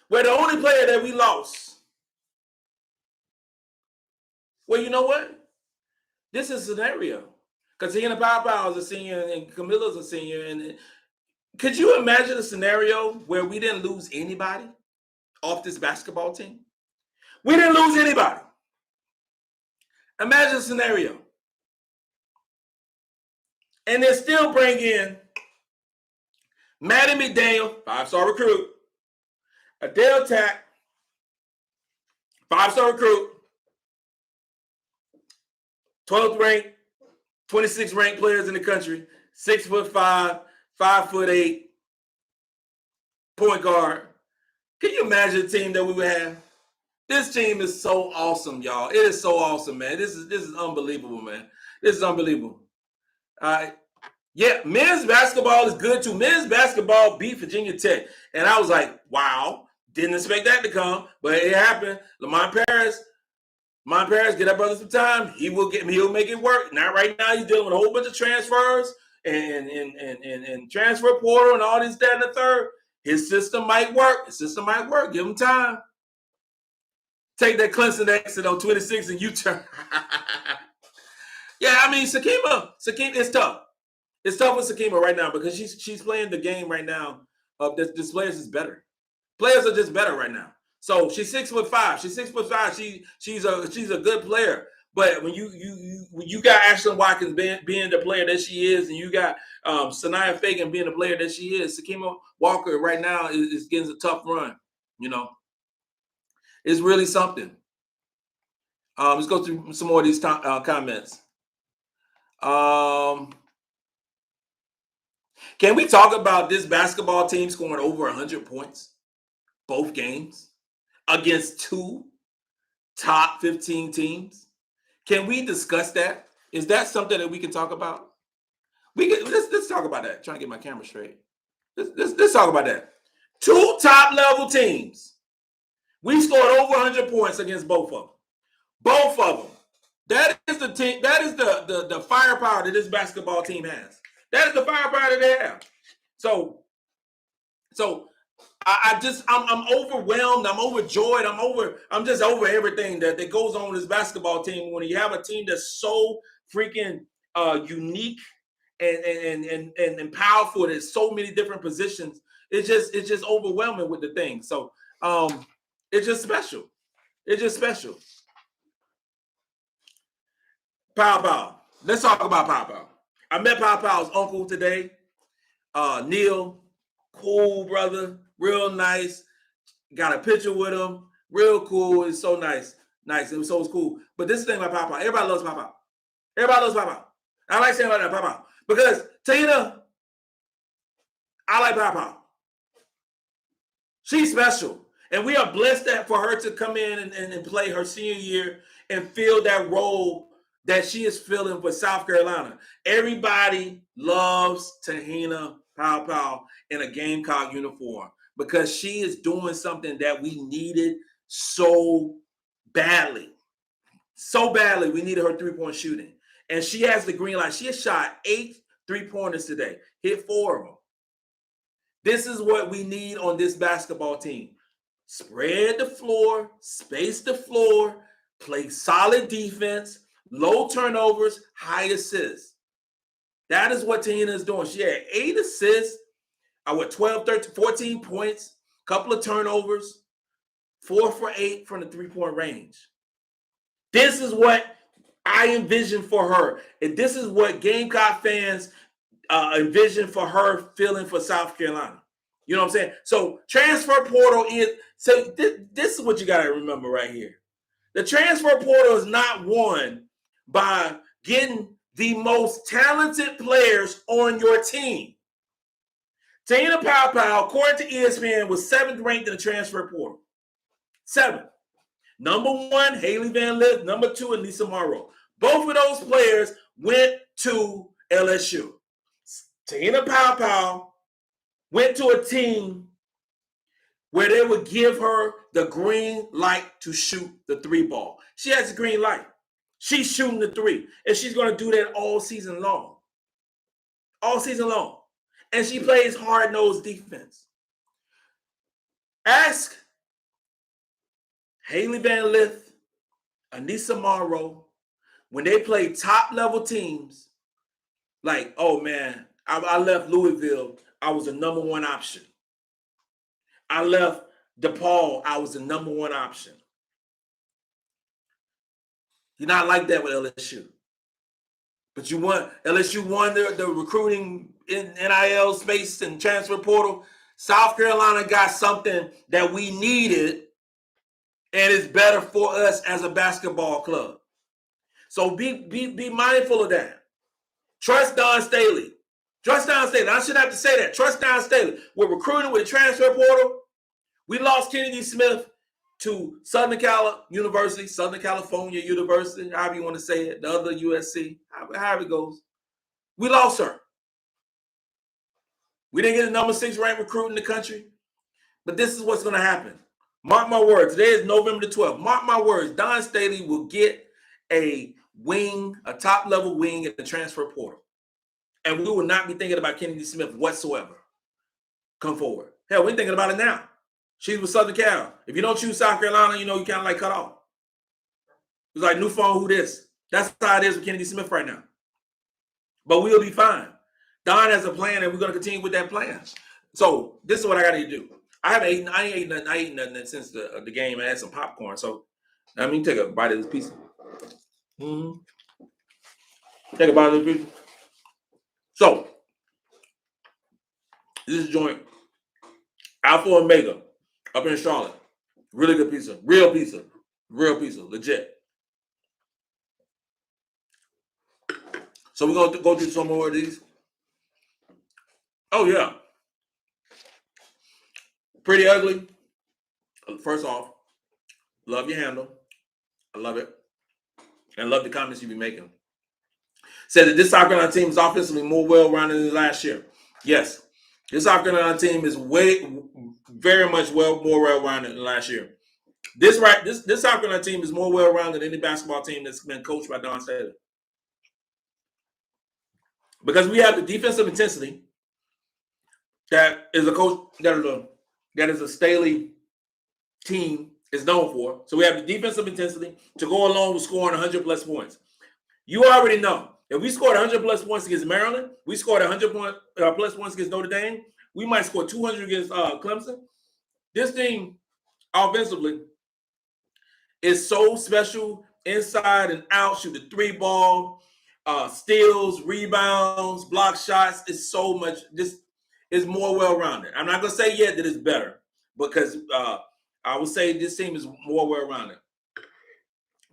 where the only player that we lost, well, you know what? This is a scenario because TeHina Paopao is a senior and Kamilla's a senior. And could you imagine a scenario where we didn't lose anybody off this basketball team? We didn't lose anybody. Imagine a scenario. And they still bring in Maddie McDaniel, 5-star recruit, Adele Tack, 5-star recruit, 12th ranked, 26th ranked players in the country, 6'5", 5'8", point guard. Can you imagine the team that we would have? This team is so awesome, y'all. It is so awesome, man. This is unbelievable, man. This is unbelievable. All right. Yeah, men's basketball is good too. Men's basketball beat Virginia Tech. And I was like, wow, didn't expect that to come, but it happened. Lamont Paris, get that brother some time. He'll make it work. Not right now. He's dealing with a whole bunch of transfers and transfer portal and all this, that, and the third. His system might work. Give him time. Take that Clemson exit on 26 and U-turn. Yeah, I mean, Sakima, it's tough. It's tough with Sakima right now because she's playing the game right now. This players is better. Players are just better right now. So she's 6'5". She's 6'5". She's a good player. But when you got Ashlyn Watkins being the player that she is, and you got Sanaya Fagan being the player that she is, Sakima Walker right now is getting a tough run. You know, it's really something. Let's go through some more of these comments. Can we talk about this basketball team scoring over 100 points both games against two top 15 teams? Can we discuss that? Is that something that we can talk about? Let's talk about that. I'm trying to get my camera straight. Let's talk about that. Two top level teams. We scored over 100 points against both of them. Both of them. That is the team. That is the firepower that this basketball team has. That is the firepower that they have. So I'm overwhelmed. I'm overjoyed. I'm just over everything that goes on with this basketball team. When you have a team that's so freaking unique and powerful, there's so many different positions. It's just overwhelming with the thing. So it's just special. It's just special. Paopao. Let's talk about Paopao. I met Paopao's uncle today. Neil, cool brother, real nice. Got a picture with him, real cool. It's so nice. It was so cool. But this is the thing about Paopao. Everybody loves Paopao. Everybody loves Paopao. I like saying about that Paopao because TeHina, I like Paopao. She's special. And we are blessed for her to come in and play her senior year and fill that role that she is filling for South Carolina. Everybody loves TeHina Paopao in a Gamecock uniform because she is doing something that we needed so badly. So badly, we needed her three-point shooting. And she has the green light. She has shot 8 3-pointers today, hit 4 of them. This is what we need on this basketball team. Spread the floor, space the floor, play solid defense, low turnovers, high assists. That is what TeHina is doing. She had 8 assists, 12, 13, 14 points, couple of turnovers, 4 for 8 from the three-point range. This is what I envision for her. And this is what Gamecock fans envision for her feeling for South Carolina. You know what I'm saying? So transfer portal is, so this is what you got to remember right here. The transfer portal is not won by getting the most talented players on your team. TeHina Paopao, according to ESPN, was 7th ranked in the transfer portal. 7th. Number 1, Haley Van Lith. Number 2, Anissa Morrow. Both of those players went to LSU. TeHina Paopao went to a team where they would give her the green light to shoot the 3 ball. She has the green light. She's shooting the 3, and she's going to do that all season long. All season long. And she plays hard-nosed defense. Ask Haley Van Lith, Anissa Morrow, when they play top-level teams, like, oh, man, I left Louisville, I was the number 1 option. I left DePaul, I was the number 1 option. You're not like that with LSU. But LSU won the recruiting in NIL space and transfer portal. South Carolina got something that we needed, and it's better for us as a basketball club. So be mindful of that. Trust Dawn Staley. Trust Dawn Staley. I shouldn't have to say that. Trust Dawn Staley. We're recruiting with the transfer portal. We lost Kennedy Smith to Southern California University, however you want to say it, the other USC, however it goes. We lost her. We didn't get the number 6 ranked recruit in the country, but this is what's going to happen. Mark my words. Today is November the 12th. Mark my words. Dawn Staley will get a wing, a top-level wing in the transfer portal, and we will not be thinking about Kennedy Smith whatsoever. Come forward. Hell, we're thinking about it now. She's with Southern Cal. If you don't choose South Carolina, you kind of like cut off. It's like, new phone, who this? That's how it is with Kennedy Smith right now. But we'll be fine. Don has a plan, and we're going to continue with that plan. So this is what I got to do. I ain't eaten nothing since the game. I had some popcorn. So let me take a bite of this pizza. Take a bite of this pizza. So this is joint Alpha Omega up in Charlotte. Really good pizza. Real pizza. Legit. So we're going to go through some more of these. Oh, yeah. Pretty ugly. First off, love your handle. I love it. And love the comments you be making. Said that this South Carolina team is offensively more well-rounded than last year. Yes. This South Carolina team is very much more well-rounded than last year. This South Carolina team is more well-rounded than any basketball team that's been coached by Dawn Staley. Because we have the defensive intensity that is a coach that is a Staley team is known for. So we have the defensive intensity to go along with scoring 100 plus points. You already know if we scored 100 plus points against Maryland, we scored 100 plus points against Notre Dame. We might score 200 against Clemson. This team offensively is so special inside and out. Shoot the three ball, steals, rebounds, block shots. It's so much. This is more well-rounded. I'm not gonna say yet that it's better because I would say this team is more well-rounded.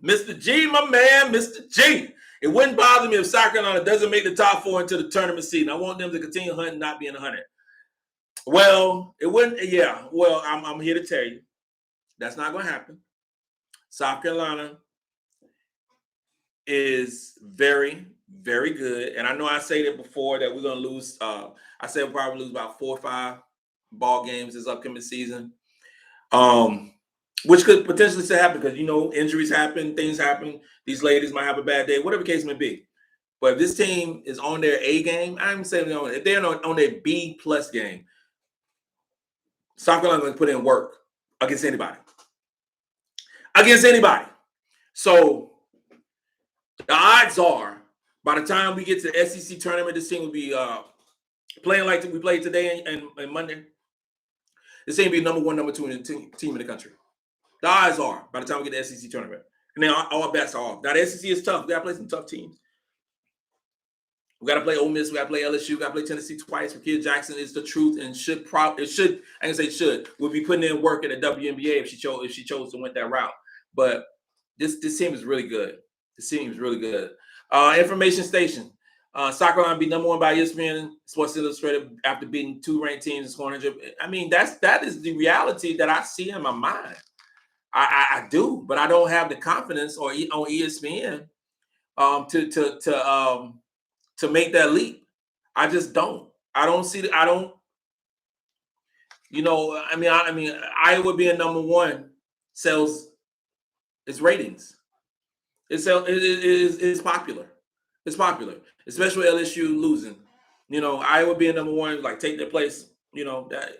Mr. G, my man, Mr. G. It wouldn't bother me if South Carolina doesn't make the top four into the tournament season. I want them to continue hunting, not being 100. Well, it wouldn't. Yeah. Well, I'm here to tell you that's not going to happen. South Carolina is very, very good, and I know I said it before that we're going to lose. I said we'll probably lose about 4 or 5 ball games this upcoming season. Which could potentially still happen because, injuries happen, things happen. These ladies might have a bad day, whatever the case may be. But if this team is on their A game, I'm saying if they're on their B plus game, South Carolina going to put in work against anybody. So the odds are by the time we get to the SEC tournament, this team will be playing like we played today and Monday. This team will be number 1, number 2 in the team in the country. The odds are by the time we get to the SEC tournament. And then all bets are off. Now, the SEC is tough. We got to play some tough teams. We got to play Ole Miss. We got to play LSU. We got to play Tennessee twice. Kia Jackson is the truth and would be putting in work at the WNBA if she chose to went that route. But this team is really good. This team is really good. Information station. South Carolina be number 1 by ESPN Sports Illustrated after beating 2 ranked teams and scoring 100. I mean, that is the reality that I see in my mind. I do, but I don't have the confidence on ESPN to make that leap. I just don't. I don't see it. I don't. Iowa being number 1 sells its ratings. It's popular. It's popular, especially with LSU losing. Iowa being number 1, like take their place. That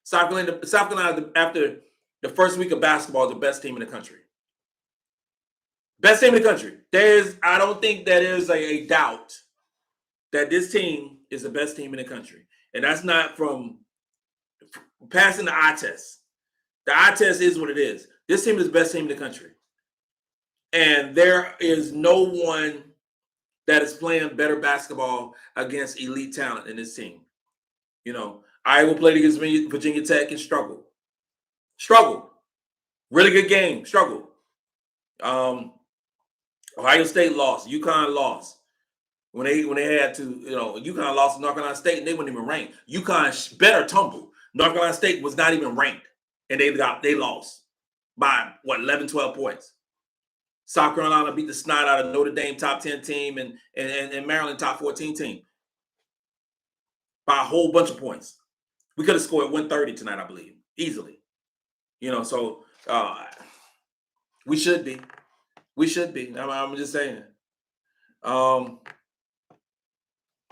South Carolina after the first week of basketball, the best team in the country. Best team in the country. I don't think that is a doubt that this team is the best team in the country. And that's not from passing the eye test. The eye test is what it is. This team is the best team in the country. And there is no one that is playing better basketball against elite talent in this team. Iowa played against Virginia Tech and struggled. Really good game. Struggled. Ohio State lost. UConn lost. When they had to, UConn lost to North Carolina State and they weren't even ranked. UConn better tumble. North Carolina State was not even ranked. And they lost by 11, 12 points. South Carolina beat the snot out of Notre Dame top 10 team and Maryland top 14 team by a whole bunch of points. We could have scored 130 tonight, I believe, easily. So we should be. I'm just saying.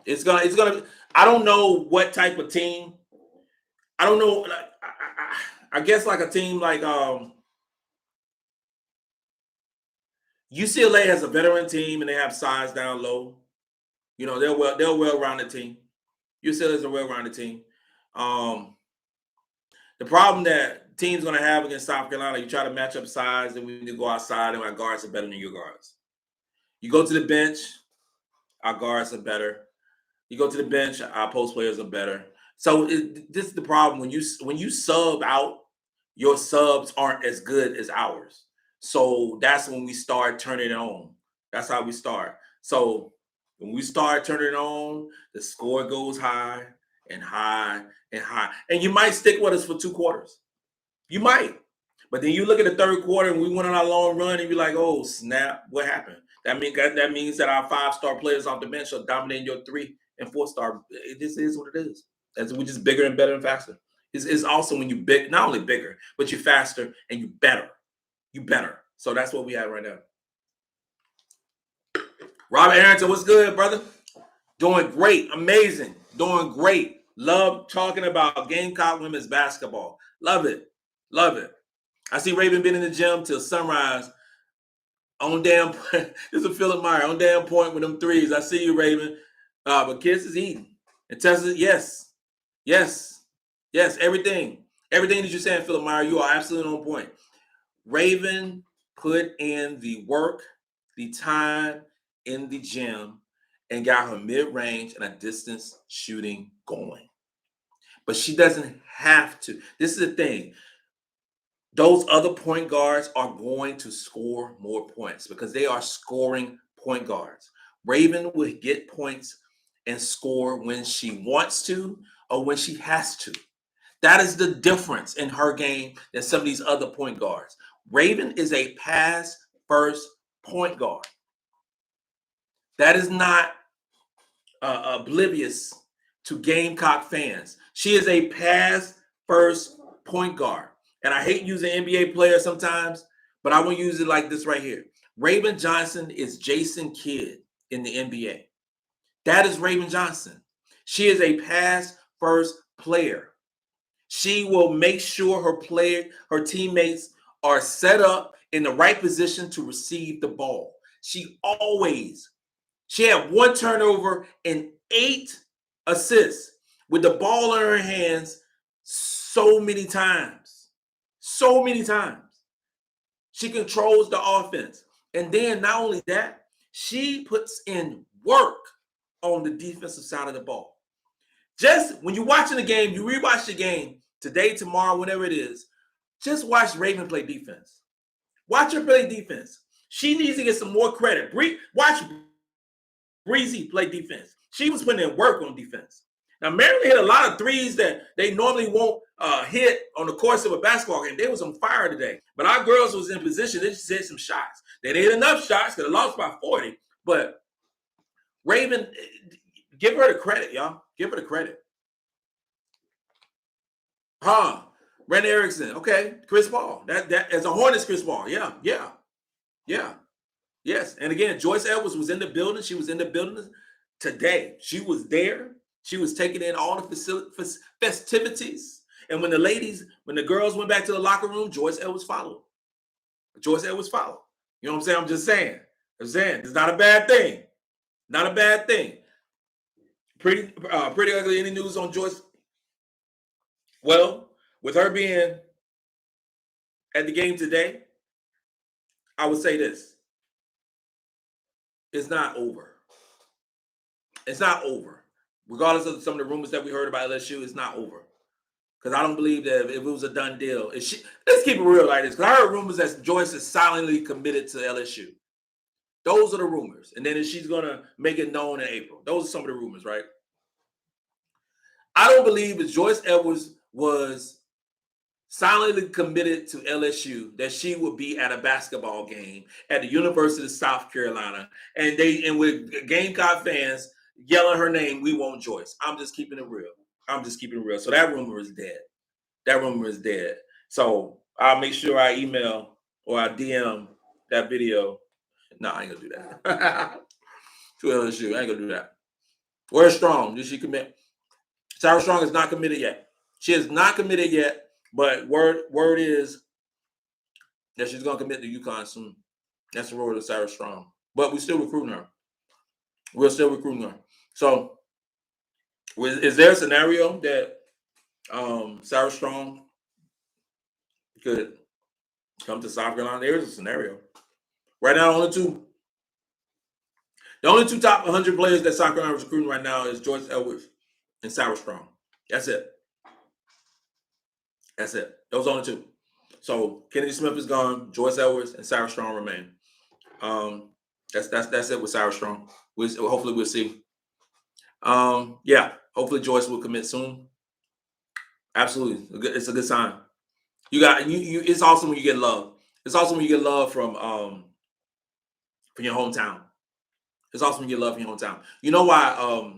It's gonna. I don't know what type of team. I don't know. I guess like a team like UCLA has a veteran team and they have size down low. You know, they're well-rounded team. UCLA is a well-rounded team. The problem that teams going to have against South Carolina, you try to match up size, and when you go outside, and our guards are better than your guards. You go to the bench, our guards are better. You go to the bench, our post players are better. So this is the problem. When you sub out, your subs aren't as good as ours. So that's when we start turning it on. That's how we start. So when we start turning it on, the score goes high and high and high. And you might stick with us for 2 quarters. You might. But then you look at the third quarter and we went on our long run and you're like, oh, snap, what happened? That means that our 5-star players off the bench are dominating your 3- and 4-star. This is what it is. As we're just bigger and better and faster. It's also when you big, not only bigger, but you're faster and you better. You better. So that's what we have right now. Robert Arrington, what's good, brother? Doing great. Amazing. Doing great. Love talking about Gamecock women's basketball. Love it. Love it. I see Raven been in the gym till sunrise. On damn point. This is Philip Meyer. On damn point with them threes. I see you, Raven. But Kids is eating. And Tessa, yes. Yes. Yes. Everything. Everything that you're saying, Philip Meyer, you are absolutely on point. Raven put in the work, the time in the gym, and got her mid-range and a distance shooting going. But she doesn't have to. This is the thing. Those other point guards are going to score more points because they are scoring point guards. Raven will get points and score when she wants to or when she has to. That is the difference in her game than some of these other point guards. Raven is a pass-first point guard. That is not oblivious to Gamecock fans. She is a pass-first point guard. And I hate using NBA players sometimes, but I want to use it like this right here. Raven Johnson is Jason Kidd in the NBA. That is Raven Johnson. She is a pass-first player. She will make sure her teammates are set up in the right position to receive the ball. She had 1 turnover and 8 assists with the ball in her hands so many times. So many times. She controls the offense. And then not only that, she puts in work on the defensive side of the ball. Just when you're watching the game, you rewatch the game today, tomorrow, whenever it is, just watch Raven play defense. Watch her play defense. She needs to get some more credit. Watch Breezy play defense. She was putting in work on defense. Now, Maryland hit a lot of threes that they normally won't hit on the course of a basketball game. They was on fire today. But our girls was in position. They just hit some shots. They didn't hit enough shots because they lost by 40. But Raven, give her the credit, y'all. Give her the credit. Brenda Erickson. Okay. Chris Paul. That as a Hornets, Chris Paul. Yeah. Yes. And again, Joyce Edwards was in the building. She was in the building today. She was there. She was taking in all the festivities. And when the girls went back to the locker room, Joyce Edwards followed. You know what I'm saying? I'm just saying. It's not a bad thing. Not a bad thing. Pretty ugly. Any news on Joyce? Well, with her being at the game today, I would say this. It's not over. It's not over. Regardless of some of the rumors that we heard about LSU, it's not over. Because I don't believe that if it was a done deal, let's keep it real like this. Because I heard rumors that Joyce is silently committed to LSU. Those are the rumors. And then if she's going to make it known in April. Those are some of the rumors, right? I don't believe that Joyce Edwards was silently committed to LSU, that she would be at a basketball game at the University of South Carolina, and with Gamecock fans yelling her name, "We want Joyce." I'm just keeping it real. So that rumor is dead. So I'll make sure I email or I DM that video. No, I ain't gonna do that. To LSU, I ain't gonna do that. Where's Strong? Did she commit? Sarah Strong is not committed yet. She is not committed yet, but word is that she's gonna commit to UConn soon. That's the road to Sarah Strong. But we're still recruiting her. We're still recruiting her. So, is there a scenario that Sarah Strong could come to South Carolina? There is a scenario. Right now, the only two top 100 players that South Carolina is recruiting right now is Joyce Edwards and Sarah Strong. That's it. That's it. Those are only two. So Kennedy Smith is gone. Joyce Edwards and Sarah Strong remain. That's it with Sarah Strong. Hopefully we'll see. Yeah. Hopefully Joyce will commit soon. Absolutely, it's a good sign. It's awesome when you get love. It's awesome when you get love from your hometown. It's awesome when you get love from your hometown. You know why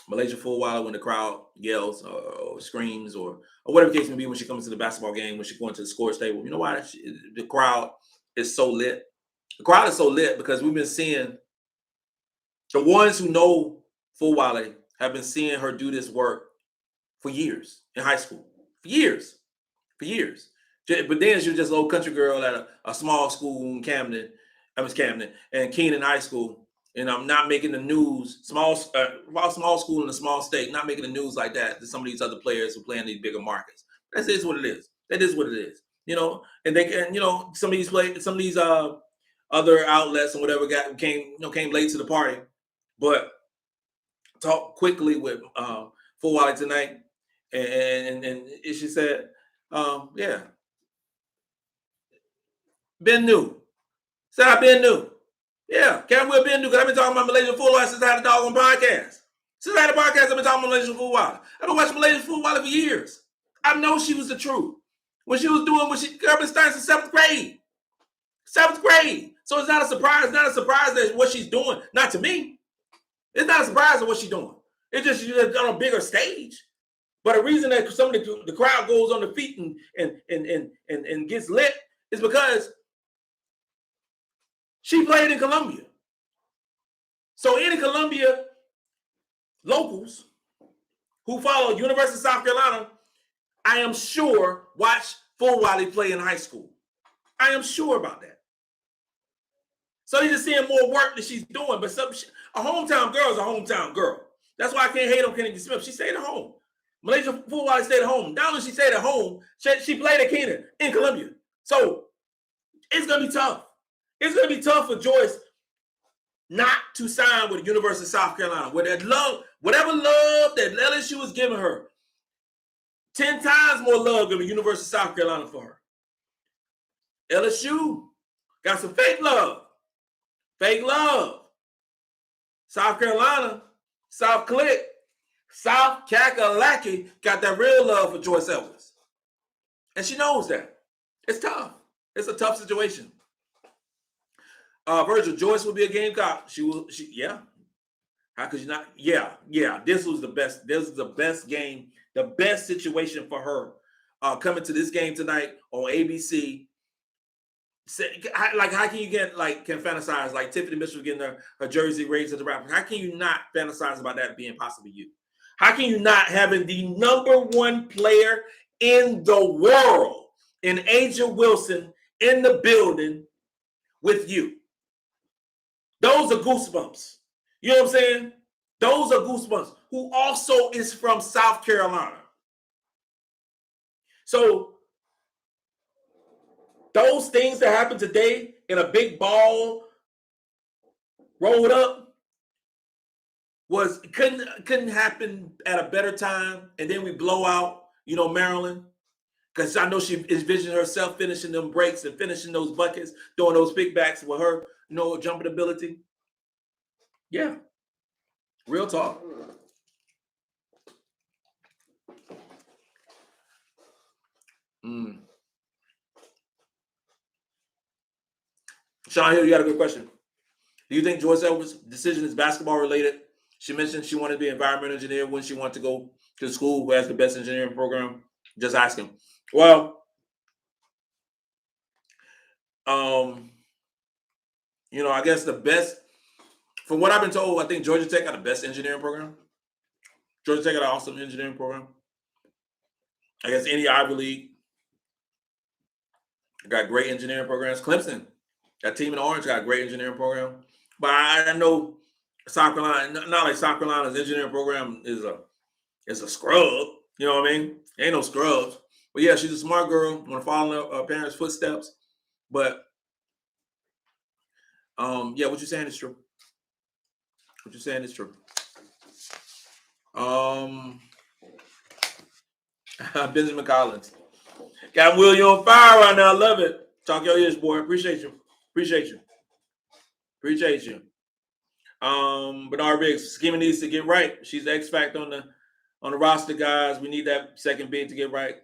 Malaysia Fulwiler, when the crowd yells or screams or whatever the case may be when she comes to the basketball game, when she goes to the scorer's table, you know why the crowd is so lit? The crowd is so lit because we've been seeing the ones who know Fulwiler have been seeing her do this work for years in high school. For years. But then she was just a little country girl at a small school in Camden and Keenan High School. And I'm not making the news, small school in a small state, not making the news like that to some of these other players who play in these bigger markets. That is what it is. That is what it is. You know, and they can, some of these other outlets and whatever came late to the party. But talk quickly with Fulwiler tonight, and she said, yeah, been new. Said I've been new. Yeah, Karen Will been new because I've been talking about Malaysian Fulwiler since I had a doggone podcast. Since I had a podcast, I've been talking about Malaysian Fulwiler. I've been watching Malaysian Fulwiler for years. I know she was the truth. When she was doing Urban Steins in 7th grade. 7th grade. So it's not a surprise. It's not a surprise that what she's doing. Not to me. It's not a surprise of what she's doing. It's just she's on a bigger stage. But the reason that some of the crowd goes on the feet and gets lit is because she played in Columbia. So any Columbia locals who follow University of South Carolina, I am sure watch Fulwiler play in high school. I am sure about that. So you're just seeing more work that she's doing. But a hometown girl is a hometown girl. That's why I can't hate on Kennedy Smith. She stayed at home. Malaysia Fulwiler stayed at home. Not only she stayed at home, she played at Keenan in Columbia. So it's going to be tough. It's going to be tough for Joyce not to sign with the University of South Carolina. With that love, whatever love that LSU was giving her, 10 times more love than the University of South Carolina for her. LSU got some fake love. Fake love. South Carolina, South Click, South Kakalaki got that real love for Joyce Edwards. And she knows that. It's tough. It's a tough situation. Virgil, Joyce will be a Gamecock. Yeah. How could you not? Yeah. This was the best. This is the best game, the best situation for her coming to this game tonight on ABC. How can you can fantasize like Tiffany Mitchell getting her jersey raised to the Raptors? How can you not fantasize about that being possibly you? How can you not having the #1 player in the world in Angel Wilson in the building with you? Those are goosebumps. You know what I'm saying? Those are goosebumps. Who also is from South Carolina. So those things that happened today in a big ball rolled up couldn't happen at a better time. And then we blow out, Maryland. Because I know she envisioned herself finishing them breaks and finishing those buckets, doing those pickbacks with her, jumping ability. Yeah. Real talk. Sean Hill, you got a good question. Do you think Joyce Edwards' decision is basketball related? She mentioned she wanted to be an environmental engineer when she wanted to go to the school who has the best engineering program. Just asking. Well, I guess the best, from what I've been told, I think Georgia Tech got the best engineering program. Georgia Tech got an awesome engineering program. I guess any Ivy League got great engineering programs. Clemson That team in Orange got a great engineering program. But I know South Carolina, not like South Carolina's engineering program is a scrub. You know what I mean? Ain't no scrubs. But yeah, she's a smart girl. Want to follow in her parents' footsteps. But yeah, what you're saying is true. What you're saying is true. Benjamin Collins. Got Will, you on fire right now. I love it. Talk your ears, boy. Appreciate you. Bernard Briggs, schema needs to get right. She's the X factor on the roster, guys. We need that second bid to get right.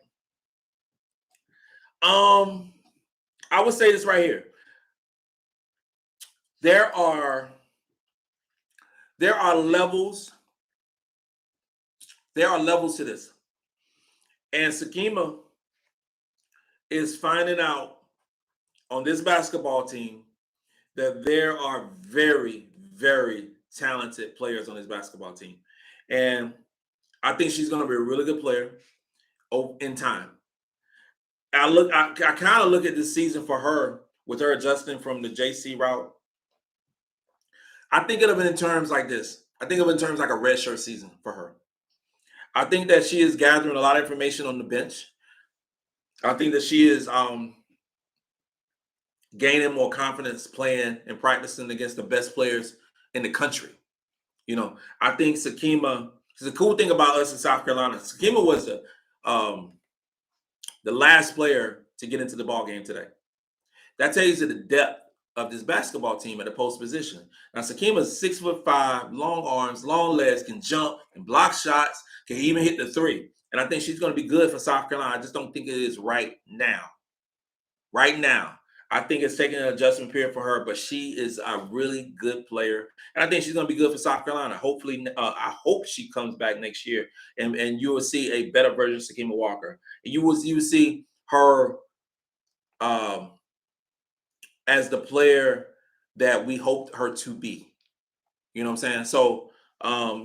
I would say this right here. There are levels. There are levels to this. And Sakima is finding out on this basketball team that there are very, very talented players on this basketball team. And I think she's going to be a really good player in time. I kind of look at this season for her with her adjusting from the JC route. I think of it in terms like this. I think of it in terms like a redshirt season for her. I think that she is gathering a lot of information on the bench. I think that she is gaining more confidence playing and practicing against the best players in the country. You know, I think Sakima, the cool thing about us in South Carolina, Sakima was the last player to get into the ball game today. That tells you the depth of this basketball team at the post position. Now, Sakima's 6'5", long arms, long legs, can jump and block shots, can even hit the three. And I think she's going to be good for South Carolina. I just don't think it is right now. Right now, I think it's taking an adjustment period for her, but she is a really good player. And I think she's going to be good for South Carolina. Hopefully, I hope she comes back next year and you will see a better version of Sakima Walker. And you will see her as the player that we hoped her to be. You know what I'm saying? So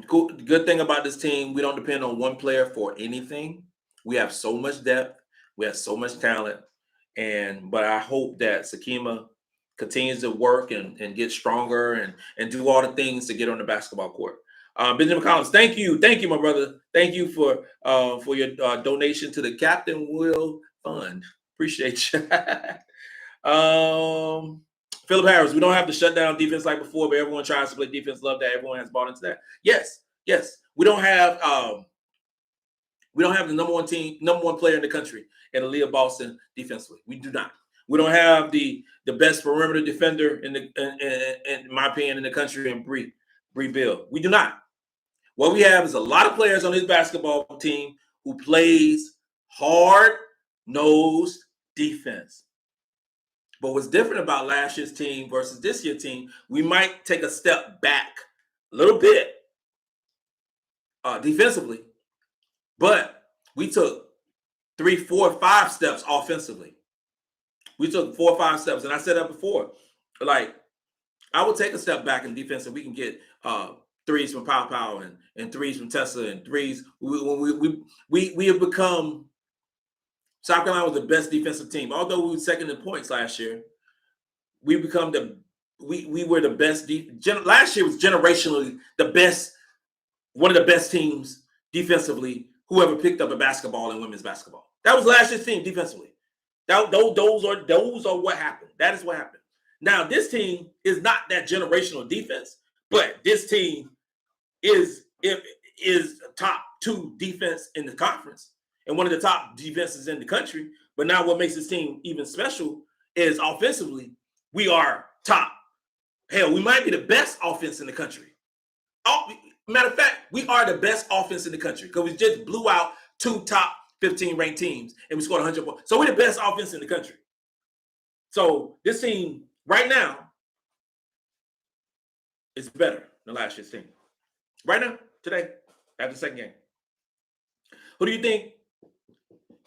cool. Good thing about this team, we don't depend on one player for anything. We have so much depth. We have so much talent. But I hope that Sakima continues to work and get stronger and do all the things to get on the basketball court. Benjamin Collins, thank you, my brother. Thank you for your donation to the Captain Will Fund. Appreciate you. Philip Harris, we don't have to shut down defense like before, but everyone tries to play defense. Love that everyone has bought into that. Yes. We don't have the number one player in the country in Aaliyah Boston defensively. We do not. We don't have the best perimeter defender in my opinion in the country in Bree Bill. We do not. What we have is a lot of players on this basketball team who plays hard-nosed defense. But what's different about last year's team versus this year's team, we might take a step back a little bit defensively, but we took 3, 4, 5 steps offensively. We took 4 or 5 steps, and I said that before. Like, I would take a step back in defense if we can get threes from Paopao and threes from Tessa and threes. We have become. South Carolina was the best defensive team. Although we were second in points last year, we become we were the best. Last year was generationally the best, one of the best teams defensively who ever picked up a basketball in women's basketball. That was last year's team defensively. Those are what happened. That is what happened. Now, this team is not that generational defense, but this team is top 2 defense in the conference and one of the top defenses in the country. But now what makes this team even special is offensively, we are top. Hell, we might be the best offense in the country. Matter of fact, we are the best offense in the country because we just blew out 2 top 15 ranked teams and we scored 100 points. So we're the best offense in the country. So this team right now is better than last year's team. Right now, today, after the second game. Who do you think?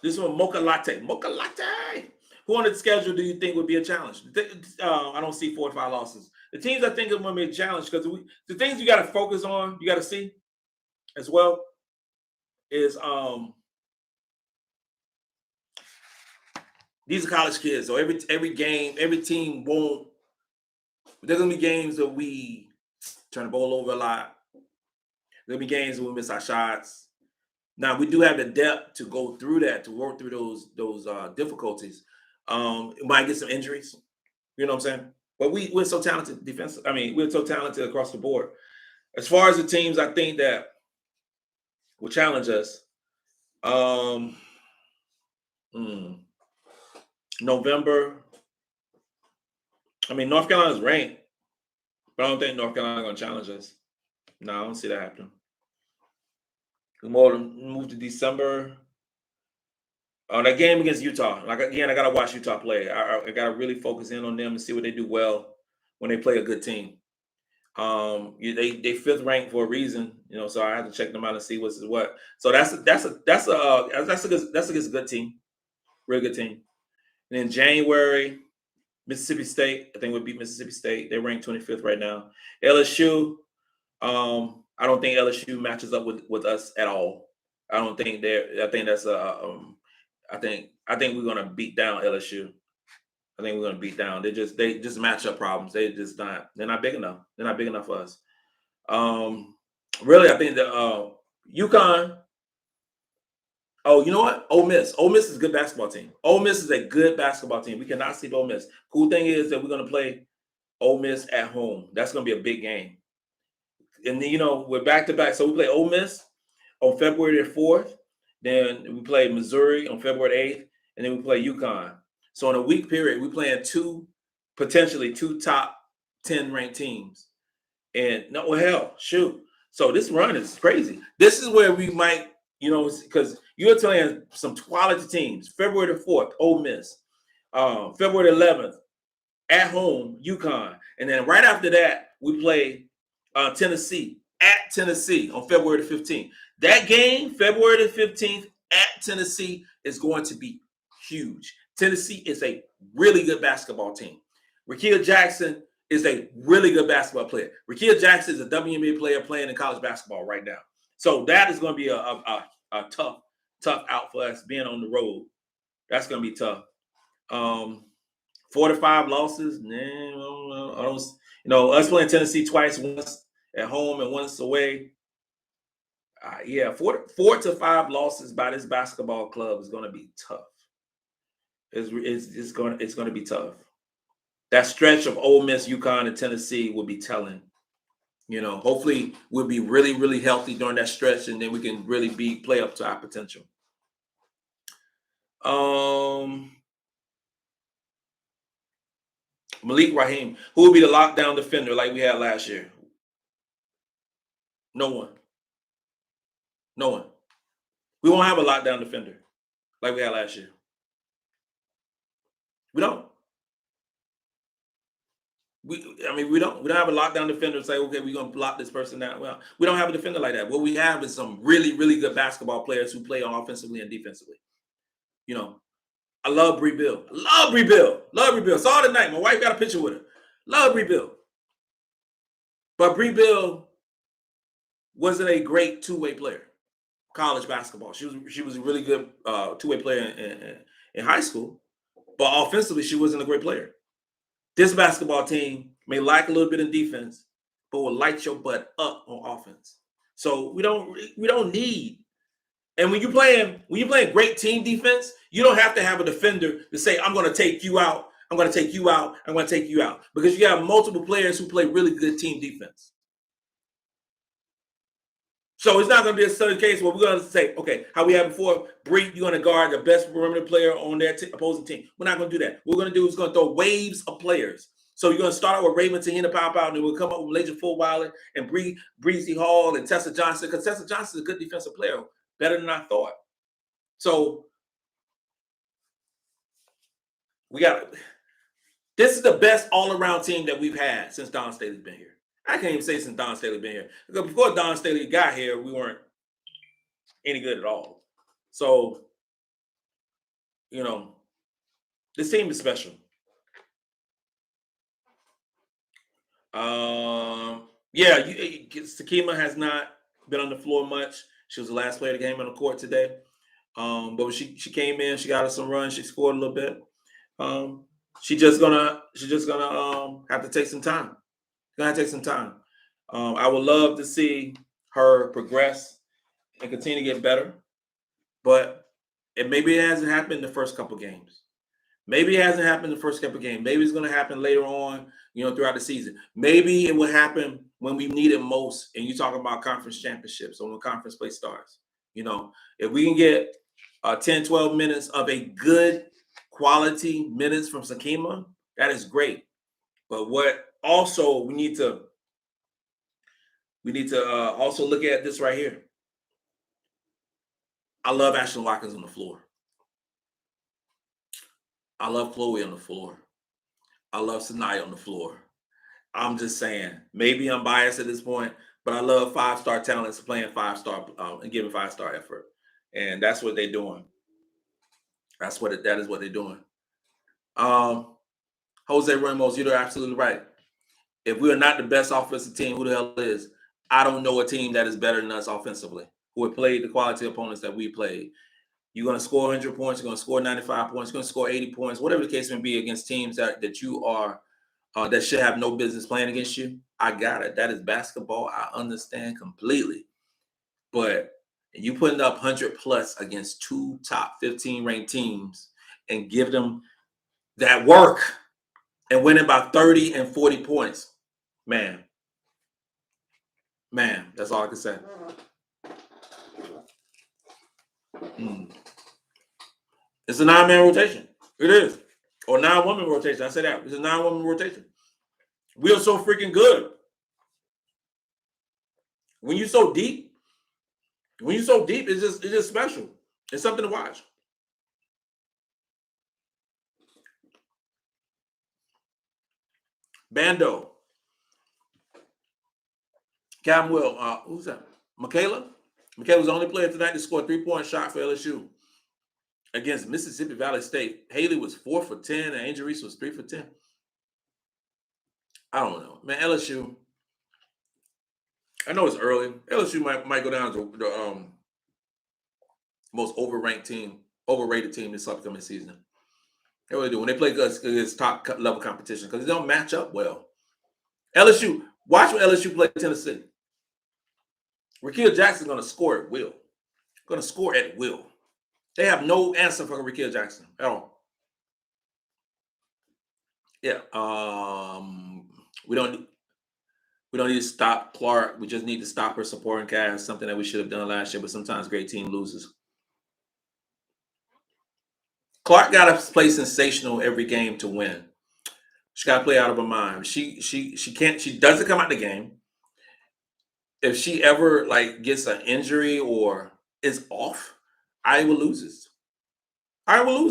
This one, Mocha Latte. Who on the schedule do you think would be a challenge? I don't see 4 or 5 losses. The teams I think are going to be a challenge because the things you got to focus on, you got to see as well is these are college kids. So every game, every team won't there's going to be games that we turn the ball over a lot. There'll be games where we miss our shots. Now, we do have the depth to go through that, to work through those difficulties. We might get some injuries. You know what I'm saying? But we're so talented defensive. I mean, we're so talented across the board. As far as the teams, I think that will challenge us. November. I mean, North Carolina's ranked, but I don't think North Carolina's going to challenge us. No, I don't see that happening. Move to December. That game against Utah. Like, again, I got to watch Utah play. I got to really focus in on them and see what they do well when they play a good team. They fifth ranked for a reason, so I have to check them out and see what's what. So that's a good team, real good team. And in January, Mississippi State, I think we'll beat Mississippi State. They're ranked 25th right now. LSU, I don't think LSU matches up with us at all. I don't think I think that's I think we're gonna beat down LSU. I think we're gonna beat down. They just match up problems. They're not big enough. They're not big enough for us. Really, I think the UConn. Oh, you know what? Ole Miss. Ole Miss is a good basketball team. Ole Miss is a good basketball team. We cannot sleep Ole Miss. Cool thing is that we're gonna play Ole Miss at home. That's gonna be a big game. And then, we're back to back. So we play Ole Miss on February the 4th. Then we play Missouri on February 8th, and then we play UConn. So in a week period, we're playing potentially two top 10 ranked teams. And shoot. So this run is crazy. This is where we might, because you're playing some quality teams. February the 4th, Ole Miss. February the 11th, at home, UConn. And then right after that, we play Tennessee, at Tennessee on February the 15th. That game, February the 15th, at Tennessee, is going to be huge. Tennessee is a really good basketball team. Jakia Jackson is a really good basketball player. Jakia Jackson is a WNBA player playing in college basketball right now. So that is going to be a tough out for us being on the road. That's going to be tough. 4 to 5 losses. I don't. Us playing Tennessee twice, once at home and once away. 4 to 5 losses by this basketball club is going to be tough. It's going to be tough. That stretch of Ole Miss, UConn, and Tennessee will be telling. Hopefully we'll be really, really healthy during that stretch, and then we can really play up to our potential. Malik Raheem, who will be the lockdown defender like we had last year? No one. We won't have a lockdown defender like we had last year. We don't. We don't have a lockdown defender and say, okay, we're going to block this person out. Well, we don't have a defender like that. What we have is some really, really good basketball players who play offensively and defensively. I love Bree Bill. Saw her tonight. My wife got a picture with her. Love Bree Bill. But Bree Bill wasn't a great two-way player. College basketball. She was a really good two-way player in high school. But offensively, she wasn't a great player. This basketball team may lack a little bit of defense, but will light your butt up on offense. So we don't need. And when you're playing great team defense, you don't have to have a defender to say, I'm going to take you out. I'm going to take you out. I'm going to take you out. Because you have multiple players who play really good team defense. So it's not going to be a certain case where we're going to say, okay, how we had before, Bree, you're going to guard the best perimeter player on their opposing team. We're not going to do that. What we're going to do is going to throw waves of players. So you're going to start out with Raven, TeHina Paopao, and then we'll come up with Laser Fulweiler and Bree Hall and Tessa Johnson, because Tessa Johnson is a good defensive player, better than I thought. So this is the best all-around team that we've had since Dawn Staley's been here. I can't even say since Dawn Staley been here. Because before Dawn Staley got here, we weren't any good at all. So, this team is special. Sakima has not been on the floor much. She was the last player that came on the court today. But when she came in, she got us some runs. She scored a little bit. She's just gonna have to take some time. Gonna take some time. I would love to see her progress and continue to get better, but maybe it hasn't happened in the first couple games. Maybe it hasn't happened in the first couple games. Maybe it's going to happen later on, throughout the season. Maybe it will happen when we need it most. And you talk about conference championships or when conference play starts. If we can get 10, 12 minutes of a good quality minutes from Sakima, that is great. But what also we need to also look at this right here. I love Ashlyn Watkins on the floor. I love Chloe on the floor. I love Sanaya on the floor. I'm just saying, maybe I'm biased at this point, but I love 5-star talents playing 5-star and giving 5-star effort. And that's what they're doing. That is what they're doing. Jose Ramos, you're absolutely right. If we are not the best offensive team, who the hell is? I don't know a team that is better than us offensively, who have played the quality opponents that we played. You're going to score 100 points. You're going to score 95 points. You're going to score 80 points, whatever the case may be, against teams that you are that should have no business playing against you. I got it. That is basketball. I understand completely. But you putting up 100+ against 2 top 15 ranked teams and give them that work and winning by 30 and 40 points, man, that's all I can say. It's a 9-man rotation. It is. Or 9-woman rotation. I say that. It's a 9-woman rotation. We are so freaking good. When you're so deep, it's just special. It's something to watch. Bando. Cam Will. Who's that? Michaela? Michaela was the only player tonight to score a 3-point shot for LSU against Mississippi Valley State. Haley was 4 for 10 and Angel Reese was 3 for 10. I don't know. Man, LSU, I know it's early. LSU might go down to the most overrated team this upcoming season. They really do. When they play against top level competition, because they don't match up well. LSU, watch when LSU play Tennessee. Rakia Jackson's going to score at will. Going to score at will. They have no answer for Rakia Jackson at all. Yeah. We don't need to stop Clark. We just need to stop her supporting cast, something that we should have done last year, but sometimes great team loses. Clark got to play sensational every game to win. She got to play out of her mind. She can't. She doesn't come out the game. If she ever gets an injury or is off, Iowa loses. Iowa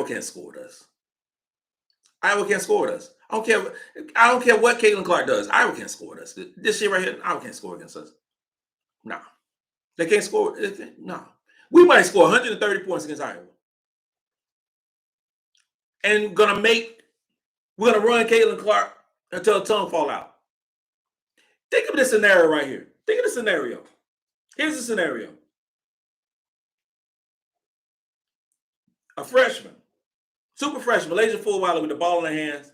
can't score with us. Iowa can't score with us. I don't care what Caitlin Clark does. Iowa can't score with us. This shit right here, Iowa can't score against us. No. They can't score. No. We might score 130 points against Iowa. And we're gonna run Caitlin Clark until her tongue fall out. Think of this scenario right here. Think of the scenario. Here's the scenario. A freshman, super freshman, Malaysia Fulwiler with the ball in her hands,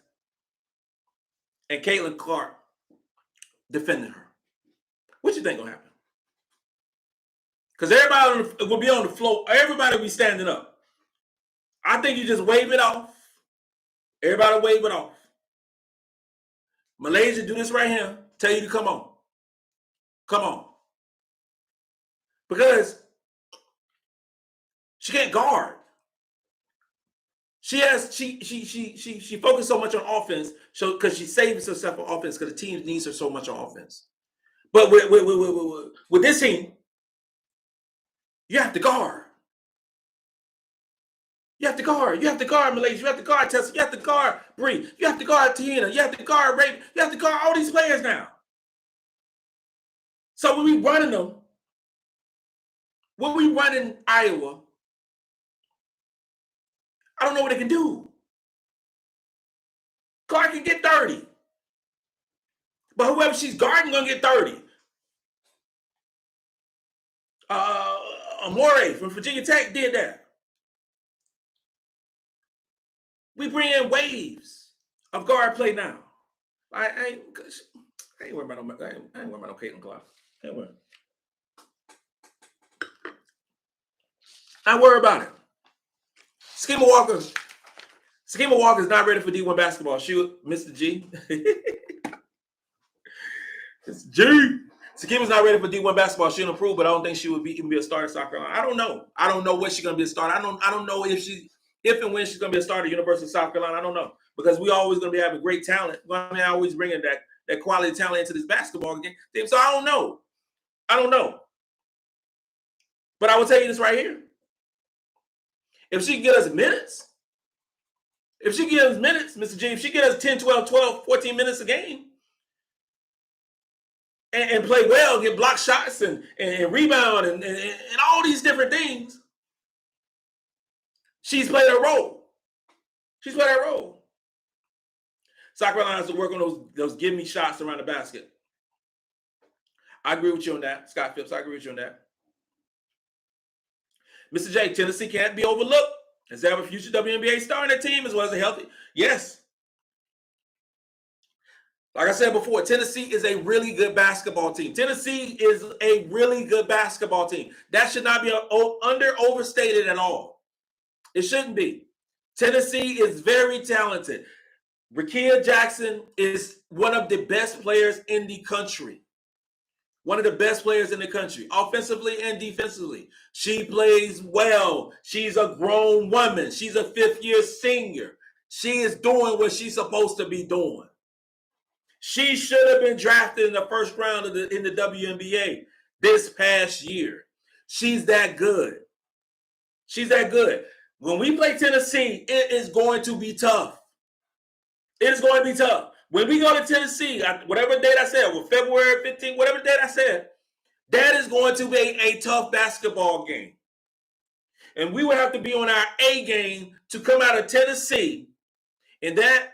and Caitlin Clark defending her. What you think gonna happen? Because everybody will be on the floor. Everybody will be standing up. I think you just wave it off. Everybody wave it off. Malaysia, do this right here. Tell you to come on. Come on. Because she can't guard. She focused so much on offense, because she saves herself on offense because the team needs her so much on offense. But with this team, you have to guard. You have to guard. You have to guard Malaysia. You have to guard Tessa. You have to guard Bree. You have to guard TeHina. You have to guard Raven. You have to guard all these players now. So when we running them, when we running Iowa, I don't know what they can do. Clark can get 30. But whoever she's guarding gonna get 30. Amore from Virginia Tech did that. We bring in waves. of guard play now. I ain't worried about no Caitlin Clark. I ain't worried. I worry about it. Sakima Walker is not ready for D1 basketball. Mr. G. Mr. G. Sakima's not ready for D1 basketball. She'll improve, but I don't think she would even be a starter at South Carolina. I don't know. I don't know when she's going to be a starter. I don't know if and when she's going to be a starter at University of South Carolina. I don't know, because we always going to be having great talent. I mean, I always bringing that quality talent into this basketball game. So I don't know. But I will tell you this right here. If she can get us minutes, Mr. G, if she get us 10, 12, 14 minutes a game, and play well, get block shots and rebound and all these different things, she's played her role. South Carolina has to work on those give me shots around the basket. I agree with you on that. Scott Phipps, I agree with you on that. Mr. J, Tennessee can't be overlooked. Does they have a future WNBA star in their team as well as a healthy? Yes. Like I said before, Tennessee is a really good basketball team. That should not be overstated at all. It shouldn't be. Tennessee is very talented. Jakia Jackson is one of the best players in the country. Offensively and defensively. She plays well. She's a grown woman. She's a fifth-year senior. She is doing what she's supposed to be doing. She should have been drafted in the first round in the WNBA this past year. She's that good. When we play Tennessee, it is going to be tough. When we go to Tennessee, whatever date I said, February 15th, whatever date I said, that is going to be a tough basketball game. And we will have to be on our A game to come out of Tennessee in that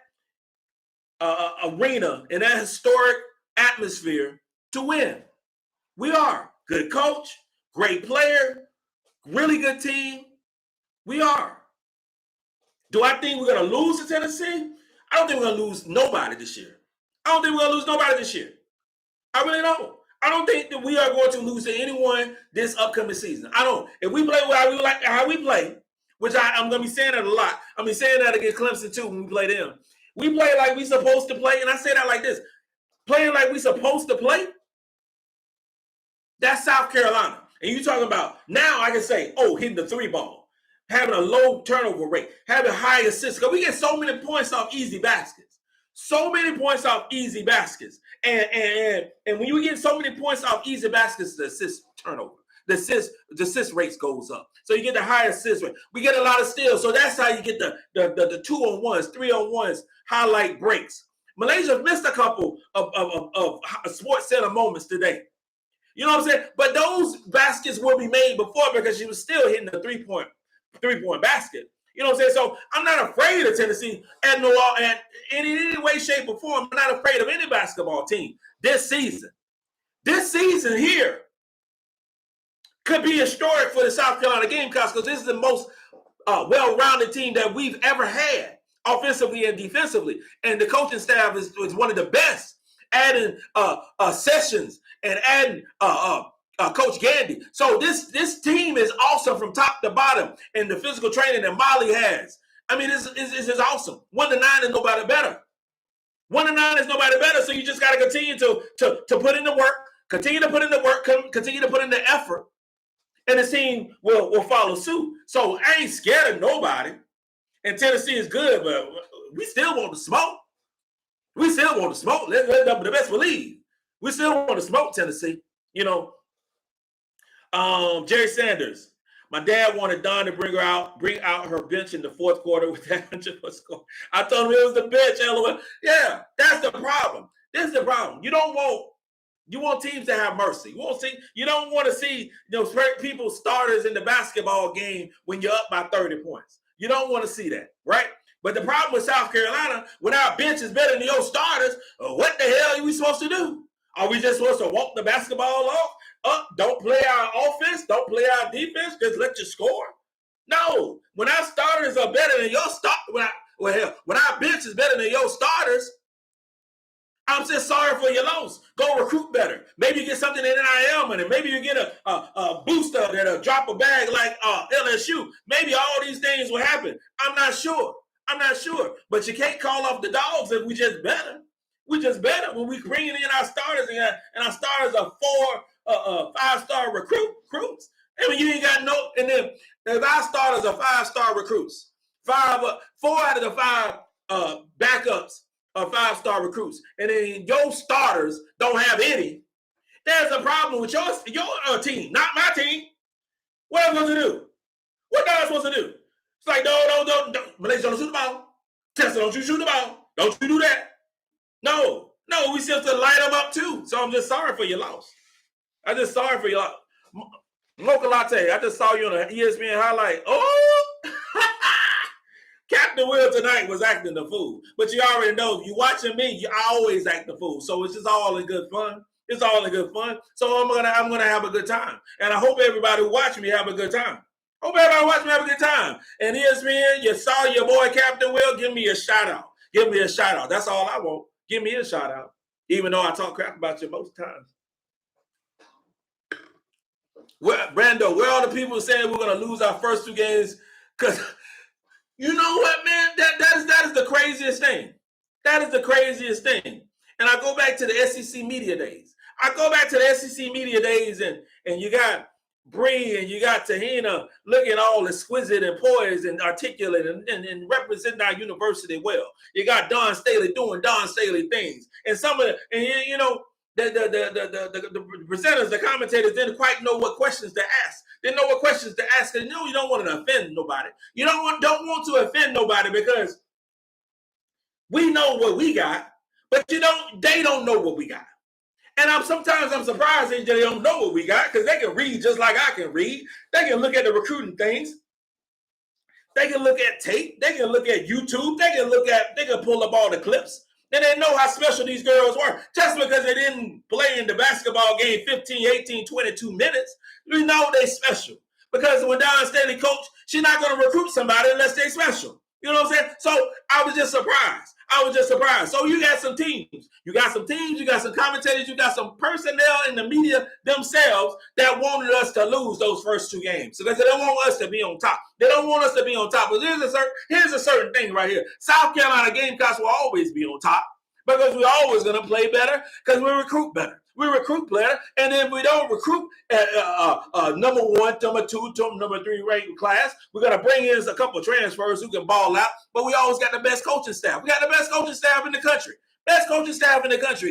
arena, in that historic atmosphere to win. We are. Good coach, great player, really good team. We are. Do I think we're going to lose to Tennessee? I don't think we're going to lose nobody this year. I really don't. I don't think that we are going to lose to anyone this upcoming season. I don't. If we play how we play, which I'm going to be saying that a lot. I'm going to be saying that against Clemson too when we play them. We play like we're supposed to play, and I say that like this. Playing like we're supposed to play, that's South Carolina. And you talking about, now I can say, hitting the three ball, having a low turnover rate, having high assists. Because we get so many points off easy baskets. And when you get so many points off easy baskets, the assist turnover, the assist rates goes up. So you get the higher assist rate. We get a lot of steals. So that's how you get the 2-on-1s, 3-on-1s, highlight breaks. Malaysia missed a couple of Sports Center moments today. You know what I'm saying? But those baskets will be made before, because she was still hitting the three-point basket. You know what I'm saying? So I'm not afraid of Tennessee in any way, shape, or form. I'm not afraid of any basketball team this season. This season here could be historic for the South Carolina Gamecocks, because this is the most well-rounded team that we've ever had, offensively and defensively. And the coaching staff is one of the best, adding sessions and adding Coach Gandy. So this team is awesome from top to bottom, and the physical training that Molly has. I mean, this is awesome. 1-9 is nobody better. 1-9 is nobody better. So you just got to continue to put in the work, continue to put in the effort, and the team will follow suit. So I ain't scared of nobody. And Tennessee is good, but we still want to smoke. Let the best believe. We still want to smoke Tennessee. You know. Jerry Sanders. My dad wanted Dawn to bring out her bench in the fourth quarter with that 100-point score. I told him it was the bench. LOL. Yeah, that's the problem. This is the problem. You want teams to have mercy. You don't want to see people, starters in the basketball game when you're up by 30 points. You don't want to see that, right? But the problem with South Carolina, when our bench is better than your starters, what the hell are we supposed to do? Are we just supposed to walk the basketball off? Don't play our offense, don't play our defense, just let you score? No. When our starters are better than your Well, hell, when our bench is better than your starters, I'm just sorry for your loss. Go recruit better. Maybe you get something in NIL money. Maybe you get a booster that'll drop a bag like LSU. Maybe all these things will happen. I'm not sure. But you can't call off the dogs if we just better. We just better when we bringing in our starters and our starters are 4 5-star recruits. I mean, you ain't got no. And then if our starters are 5-star recruits, 4 out of the 5 backups are 5-star recruits, and then your starters don't have any. There's a problem with your team, not my team. What am I supposed to do? What am I supposed to do? It's like, don't. Malaysia, don't shoot the ball. Tessa, don't you shoot the ball. Don't you do that. No, we still have to light them up too. So I'm just sorry for your loss. I'm just sorry for your loss. Mocha Latte, I just saw you on the ESPN highlight. Oh! Captain Will tonight was acting the fool. But you already know, if you're watching me, I always act the fool. So it's just all in good fun. It's all in good fun. So I'm gonna have a good time. And I hope everybody who watch me have a good time. Hope everybody watch me have a good time. And ESPN, you saw your boy Captain Will, give me a shout out. Give me a shout out. That's all I want. Give me a shout out. Even though I talk crap about you most times. Brando, where are the people saying we're gonna lose our first 2 games? Because you know what, man? That is the craziest thing. That is the craziest thing. And I go back to the SEC media days. And you got Bree and you got TeHina looking all exquisite and poised and articulate and representing our university well. You got Dawn Staley doing Dawn Staley things. And some of the presenters, the commentators didn't quite know what questions to ask. Didn't know what questions to ask. And you don't want to offend nobody. You don't want to offend nobody because we know what we got, but they don't know what we got. And sometimes I'm surprised they don't know what we got because they can read just like I can read. They can look at the recruiting things. They can look at tape. They can look at YouTube. They can pull up all the clips. And they know how special these girls were. Just because they didn't play in the basketball game 15, 18, 22 minutes, we know they special. Because when Dawn Staley coach, she's not going to recruit somebody unless they special. You know what I'm saying? So I was just surprised. So you got some teams. You got some commentators, you got some personnel in the media themselves that wanted us to lose those first 2 games. So they don't want us to be on top. They don't want us to be on top. But here's a certain thing right here. South Carolina Gamecocks will always be on top because we're always going to play better because we recruit better. We recruit better, and then we don't recruit number 1, number 2, number 3 ranked class. We're going to bring in a couple of transfers who can ball out, but we always got the best coaching staff. We got the best coaching staff in the country.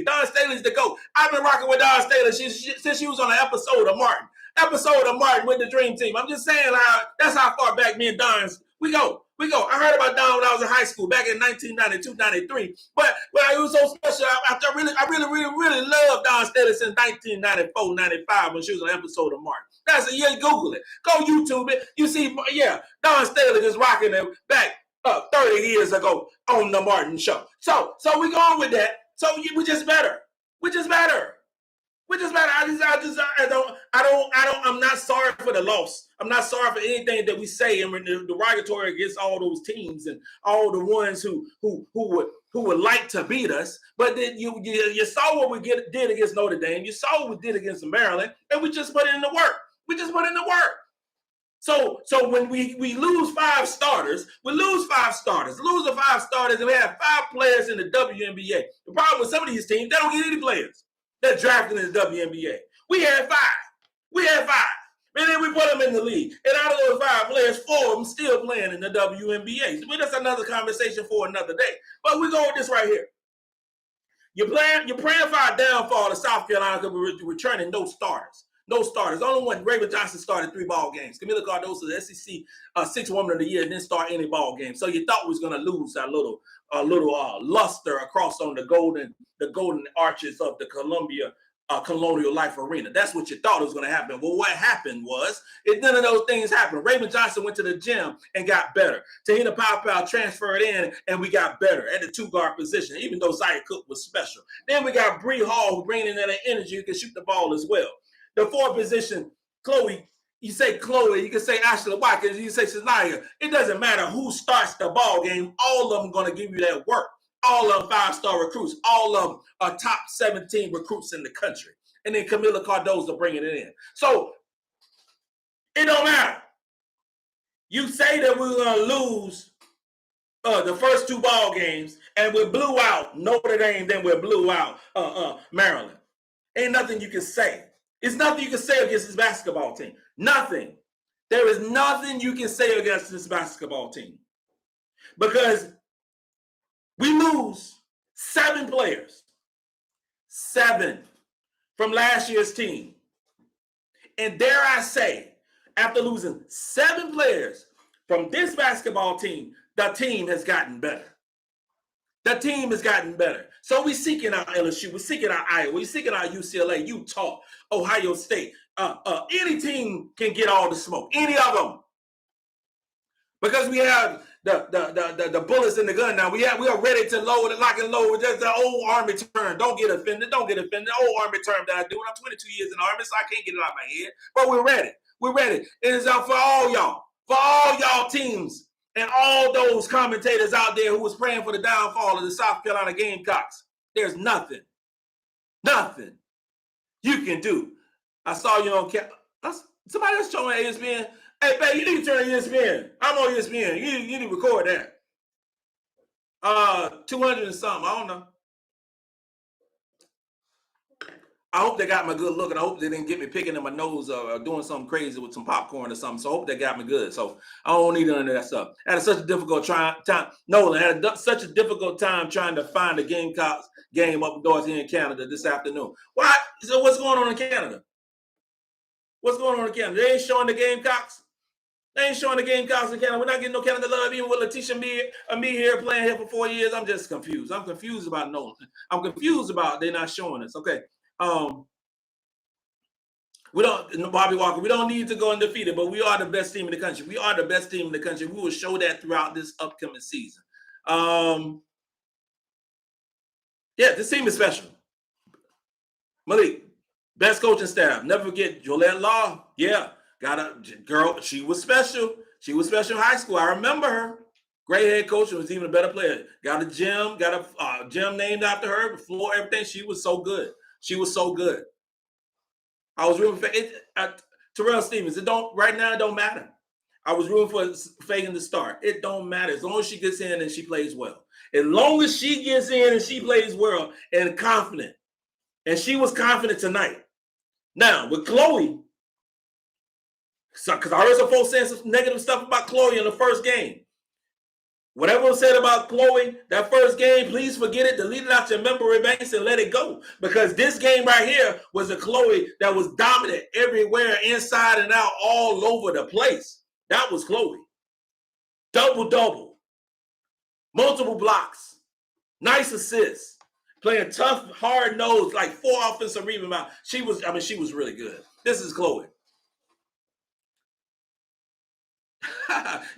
Dawn Staley's the GOAT. I've been rocking with Dawn Staley since she was on an episode of Martin with the Dream Team. I'm just saying that's how far back me and Dawn's we go. I heard about Dawn when I was in high school back in 1992, 93. But it was so special. I really loved Dawn Staley since 1994, 95 when she was on an episode of Martin. You Google it. Go YouTube it. You see, Dawn Staley is rocking it back 30 years ago on the Martin show. So we going with that. So we just better. I'm not sorry for the loss. I'm not sorry for anything that we say and derogatory against all those teams and all the ones who would like to beat us. But then you saw what we did against Notre Dame. You saw what we did against Maryland, and we just put in the work. So when we lose 5 starters, lose the 5 starters, and we have 5 players in the WNBA. The problem with some of these teams, they don't get any players. They're drafted in the WNBA. We had 5. And then we put them in the league. And out of those 5 players, 4 of them still playing in the WNBA. So that's another conversation for another day. But we go with this right here. You're praying for our downfall to South Carolina because we're returning no starters. Only one, Raven Johnson started 3 ball games. Kamilla Cardoso, the SEC 6th Woman of the Year, didn't start any ball game. So you thought we was going to lose our little luster across on the golden arches of the Colonial Life Arena. That's what you thought was going to happen. Well, what happened was none of those things happened. Raven Johnson went to the gym and got better. TeHina Paopao transferred in and we got better at the 2-guard position, even though Zaya Cook was special. Then we got Bree Hall who bringing in that energy who can shoot the ball as well. The 4th position, Chloe You say Chloe, you can say Ashley Watkins, you can say Shania. It doesn't matter who starts the ball game. All of them going to give you that work. All of them 5-star recruits. All of them are top 17 recruits in the country. And then Kamilla Cardoso bringing it in. So it don't matter. You say that we're going to lose the first 2 ball games, and we blew out Notre Dame, then we blew out Maryland. Ain't nothing you can say. It's nothing you can say against this basketball team. Nothing. There is nothing you can say against this basketball team. Because we lose 7 players. 7 from last year's team. And dare I say, after losing 7 players from this basketball team, the team has gotten better. The team has gotten better. So we're seeking out LSU, we're seeking out Iowa, we're seeking out UCLA, Utah, Ohio State. Any team can get all the smoke. Any of them. Because we have the bullets in the gun now. We are ready to load and lock and load. That's the old Army term. Don't get offended. Don't get offended. The old Army term that I do. I'm 22 years in the Army, so I can't get it out of my head. But we're ready. We're ready. It is out for all y'all. For all y'all teams. And all those commentators out there who was praying for the downfall of the South Carolina Gamecocks. There's nothing you can do. I saw you on somebody else showing ESPN. Hey, babe, you need to turn on ESPN. I'm on ESPN. You need to record that. 200 and something. I don't know. I hope they got my good look, and I hope they didn't get me picking in my nose or doing something crazy with some popcorn or something. So I hope they got me good. So I don't need none of that stuff. I had such a difficult time. Nolan had such a difficult time trying to find the Gamecocks game up north here in Canada this afternoon. Why? So what's going on in Canada? What's going on in Canada? They ain't showing the Gamecocks. They ain't showing the Gamecocks in Canada. We're not getting no Canada love, even with Letitia me here playing here for 4 years. I'm just confused. I'm confused about Nolan. I'm confused about they're not showing us. Okay. We don't, Bobby Walker, we don't need to go undefeated, but we are the best team in the country. We are the best team in the country. We will show that throughout this upcoming season. Yeah, this team is special. Malik, best coaching staff. Never forget Jolette Law. Yeah, got a girl. She was special. She was special in high school. I remember her. Great head coach. Was even a better player. Got a gym. Got a gym named after her. The floor, everything. She was so good. She was so good. I was rooting for it. Terrell Stevens. Right now. It don't matter. I was rooting for Fagan to start. It don't matter as long as she gets in and she plays well. As long as she gets in and she plays well and confident, and she was confident tonight. Now with Chloe, because I heard some folks saying some negative stuff about Chloe in the first game. Whatever was said about Chloe, that first game, please forget it, delete it out your memory banks and let it go. Because this game right here was a Chloe that was dominant everywhere, inside and out, all over the place. That was Chloe. Double-double. Multiple blocks. Nice assists. Playing tough, hard-nosed, like 4 offensive rebounds. She was really good. This is Chloe.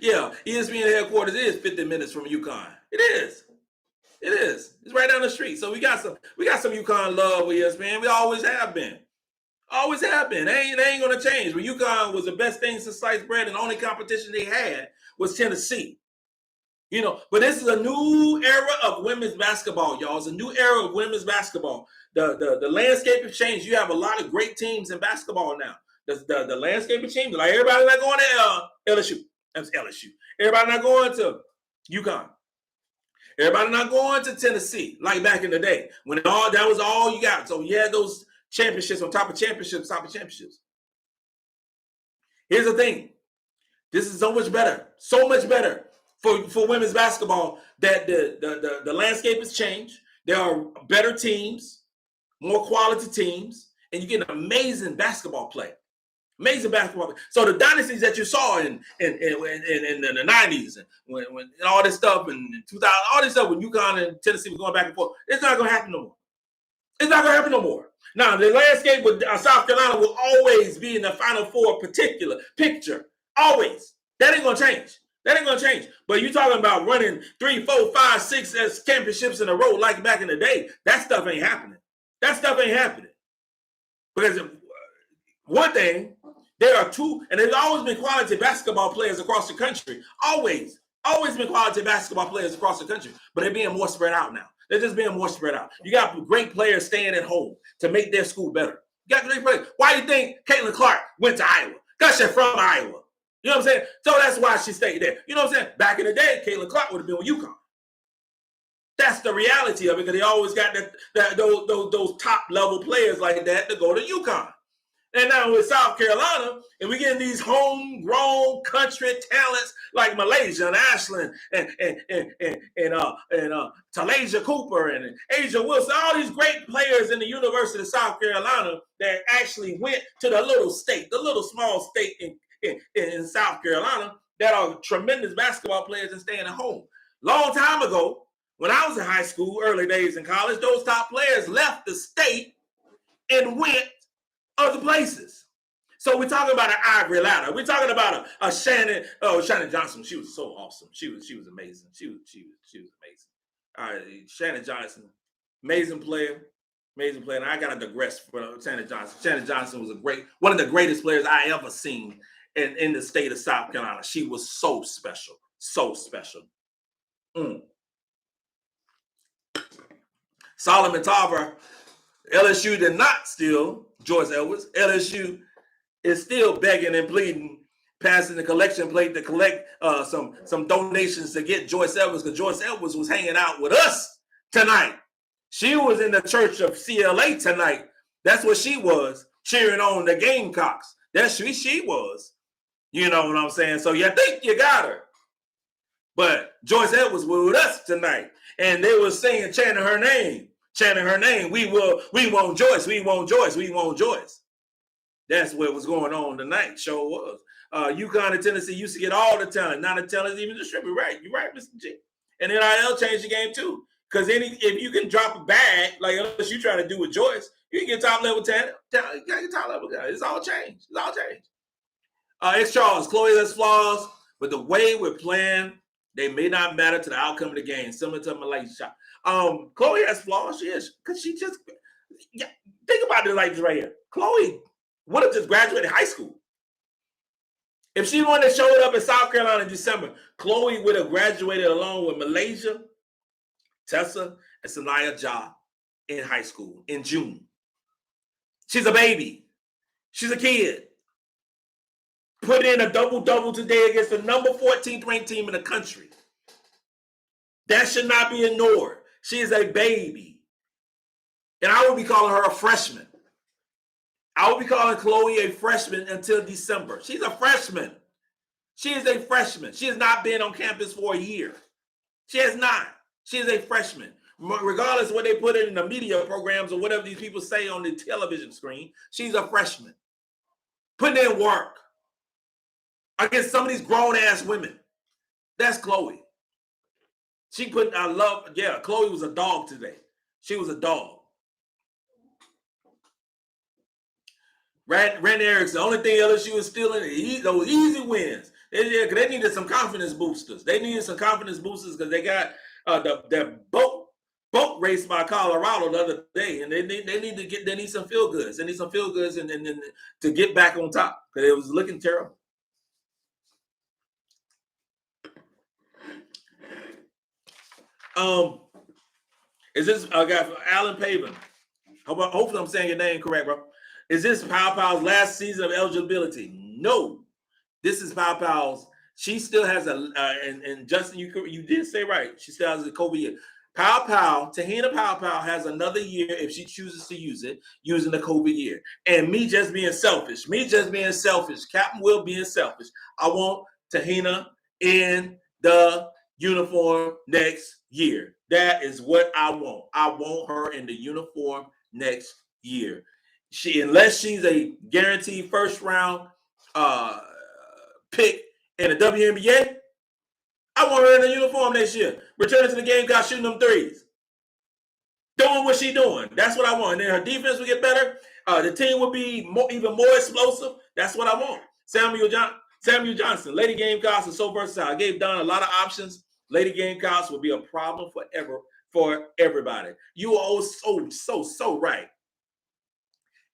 Yeah, ESPN headquarters is 50 minutes from UConn. It is. It's right down the street. So we got some UConn love with ESPN. We always have been. Always have been. They ain't gonna change. But UConn was the best thing since sliced bread, and the only competition they had was Tennessee. But this is a new era of women's basketball, y'all. It's a new era of women's basketball. The landscape has changed. You have a lot of great teams in basketball now. The landscape has changed. Like everybody's not going to LSU. That's LSU. Everybody not going to UConn. Everybody not going to Tennessee like back in the day when that was all you got. So you had those championships on top of championships, Here's the thing. This is so much better for women's basketball that the landscape has changed. There are better teams, more quality teams, and you get an amazing basketball play. Amazing basketball. So the dynasties that you saw in the 90s and when all this stuff in 2000, all this stuff when UConn and Tennessee was going back and forth, it's not going to happen no more. It's not going to happen no more. Now, the landscape with South Carolina will always be in the Final Four particular picture. Always. That ain't going to change. But you talking about running 3, 4, 5, 6 as championships in a row like back in the day, that stuff ain't happening. Because one thing There are two, and there's always been quality basketball players across the country. Always been quality basketball players across the country, but they're being more spread out now. They're just being more spread out. You got great players staying at home to make their school better. You got great players. Why do you think Caitlin Clark went to Iowa? Because she's from Iowa. You know what I'm saying? So that's why she stayed there. You know what I'm saying? Back in the day, Caitlin Clark would have been with UConn. That's the reality of it, because they always got those top level players like that to go to UConn. And now with South Carolina, and we getting these homegrown country talents like Malaysia and Ashland and Talasia Cooper and Asia Wilson, all these great players in the University of South Carolina that actually went to the little small state in South Carolina, that are tremendous basketball players and staying at home. Long time ago, when I was in high school, early days in college, those top players left the state and went other places. So we're talking about an ivory ladder. We're talking about a Shyanne Johnson. She was so awesome. She was amazing. She was amazing. All right, Shyanne Johnson, amazing player. And I gotta digress for Shyanne Johnson. Shyanne Johnson was one of the greatest players I ever seen in the state of South Carolina. She was so special. Solomon Tarver, LSU did not steal Joyce Edwards. LSU is still begging and pleading, passing the collection plate to collect some donations to get Joyce Edwards, because Joyce Edwards was hanging out with us tonight. She was in the church of CLA tonight. That's what she was, cheering on the Gamecocks. That's who she was. You know what I'm saying? So you think you got her. But Joyce Edwards was with us tonight, and they were chanting her name. We want Joyce. We want Joyce. That's what was going on tonight. Sure was. UConn and Tennessee used to get all the talent. Now the talent is even distributed. Right. You're right, Mr. G. And NIL changed the game too. Because if you can drop a bag, like unless you try to do with Joyce, you can get top level talent. You got to get top level talent. It's all changed. X Charles, Chloe has flaws, but the way we're playing, they may not matter to the outcome of the game, similar to Malaysia. Chloe has flaws. She is, because she just, think about it like this right here. Chloe would have just graduated high school. If she wanted to show up in South Carolina in December, Chloe would have graduated along with Malaysia, Tessa, and Sanaya Ja in high school in June. She's a baby. She's a kid. Put in a double-double today against the number 14th ranked team in the country. That should not be ignored. She is a baby. And I will be calling her a freshman. I will be calling Chloe a freshman until December. She's a freshman. She is a freshman. She has not been on campus for a year. She has not. She is a freshman. Regardless of what they put in the media programs or whatever these people say on the television screen, she's a freshman. Putting in work against some of these grown-ass women. That's Chloe. Chloe was a dog today. She was a dog. Randy Erickson, the only thing LSU is stealing is those easy wins. They needed some confidence boosters. Because they got the boat race by Colorado the other day, and they need some feel goods. They need some feel goods and to get back on top, because it was looking terrible. Is this I got Alan Pavin? Hopefully I'm saying your name correct, bro. Is this Paopau's last season of eligibility? No. This is Paopau's. She still has and Justin, you did say right. She still has a COVID year. TeHina Paopao has another year if she chooses to use it, using the COVID year. And me just being selfish, Captain Will being selfish, I want TeHina in the uniform next year. That is what I want. I want her in the uniform next year. Unless she's a guaranteed first round pick in the WNBA, I want her in the uniform next year. Returning to the game, got shooting them threes. Doing what she's doing. That's what I want. And then her defense will get better. The team will be even more explosive. That's what I want. Samuel Johnson, Lady Gamecocks are so versatile. I gave Don a lot of options. Lady Gamecocks will be a problem for everybody. You are so right.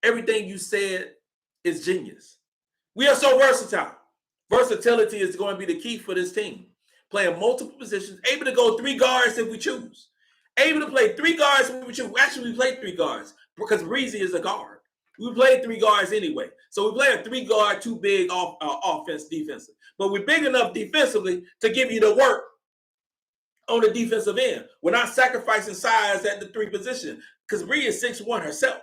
Everything you said is genius. We are so versatile. Versatility is going to be the key for this team. Playing multiple positions, able to go 3 guards if we choose. Able to play 3 guards if we choose. Actually, we play 3 guards because Brese is a guard. We played 3 guards anyway. So we play a 3 guard, 2 big offense, defensive. But we're big enough defensively to give you the work on the defensive end. We're not sacrificing size at the 3 position because Bree is 6'1" herself.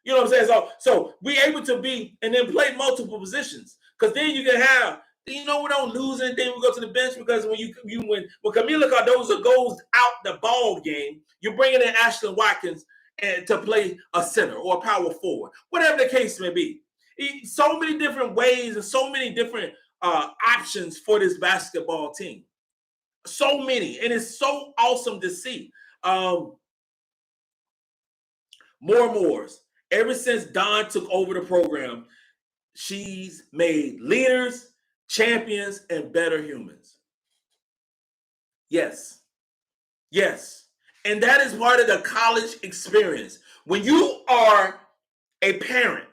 You know what I'm saying? So we able to be and then play multiple positions because then you can have, we don't lose anything. We go to the bench because when Kamilla Cardoso goes out the ball game, you're bringing in Ashlyn Watkins and to play a center or a power forward, whatever the case may be. So many different ways and so many different options for this basketball team. So many, and it's so awesome to see. Moore's. Ever since Dawn took over the program, she's made leaders, champions, and better humans. Yes. And that is part of the college experience. When you are a parent,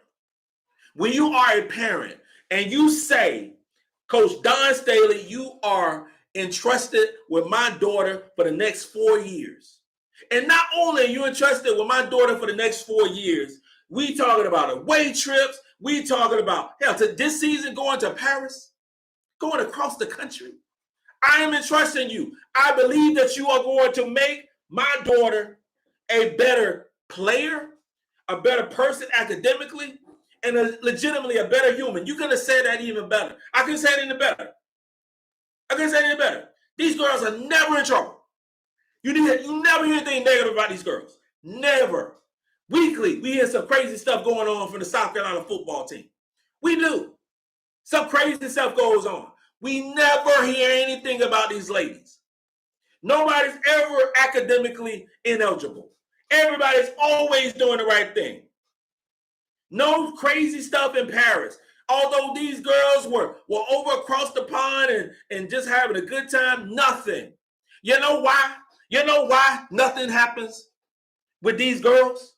and you say, Coach Dawn Staley, you are entrusted with my daughter for the next 4 years. And not only are you entrusted with my daughter for the next 4 years, we talking about away trips. We talking about, hell, to this season going to Paris, going across the country. I am entrusting you. I believe that you are going to make my daughter a better player, a better person academically, and legitimately a better human. You could have said that even better. I can say it any better. These girls are never in trouble. You never hear anything negative about these girls. Never. Weekly, we hear some crazy stuff going on from the South Carolina football team. We do. Some crazy stuff goes on. We never hear anything about these ladies. Nobody's ever academically ineligible. Everybody's always doing the right thing. No crazy stuff in Paris. Although these girls were over across the pond and just having a good time, nothing. You know why? Nothing happens with these girls?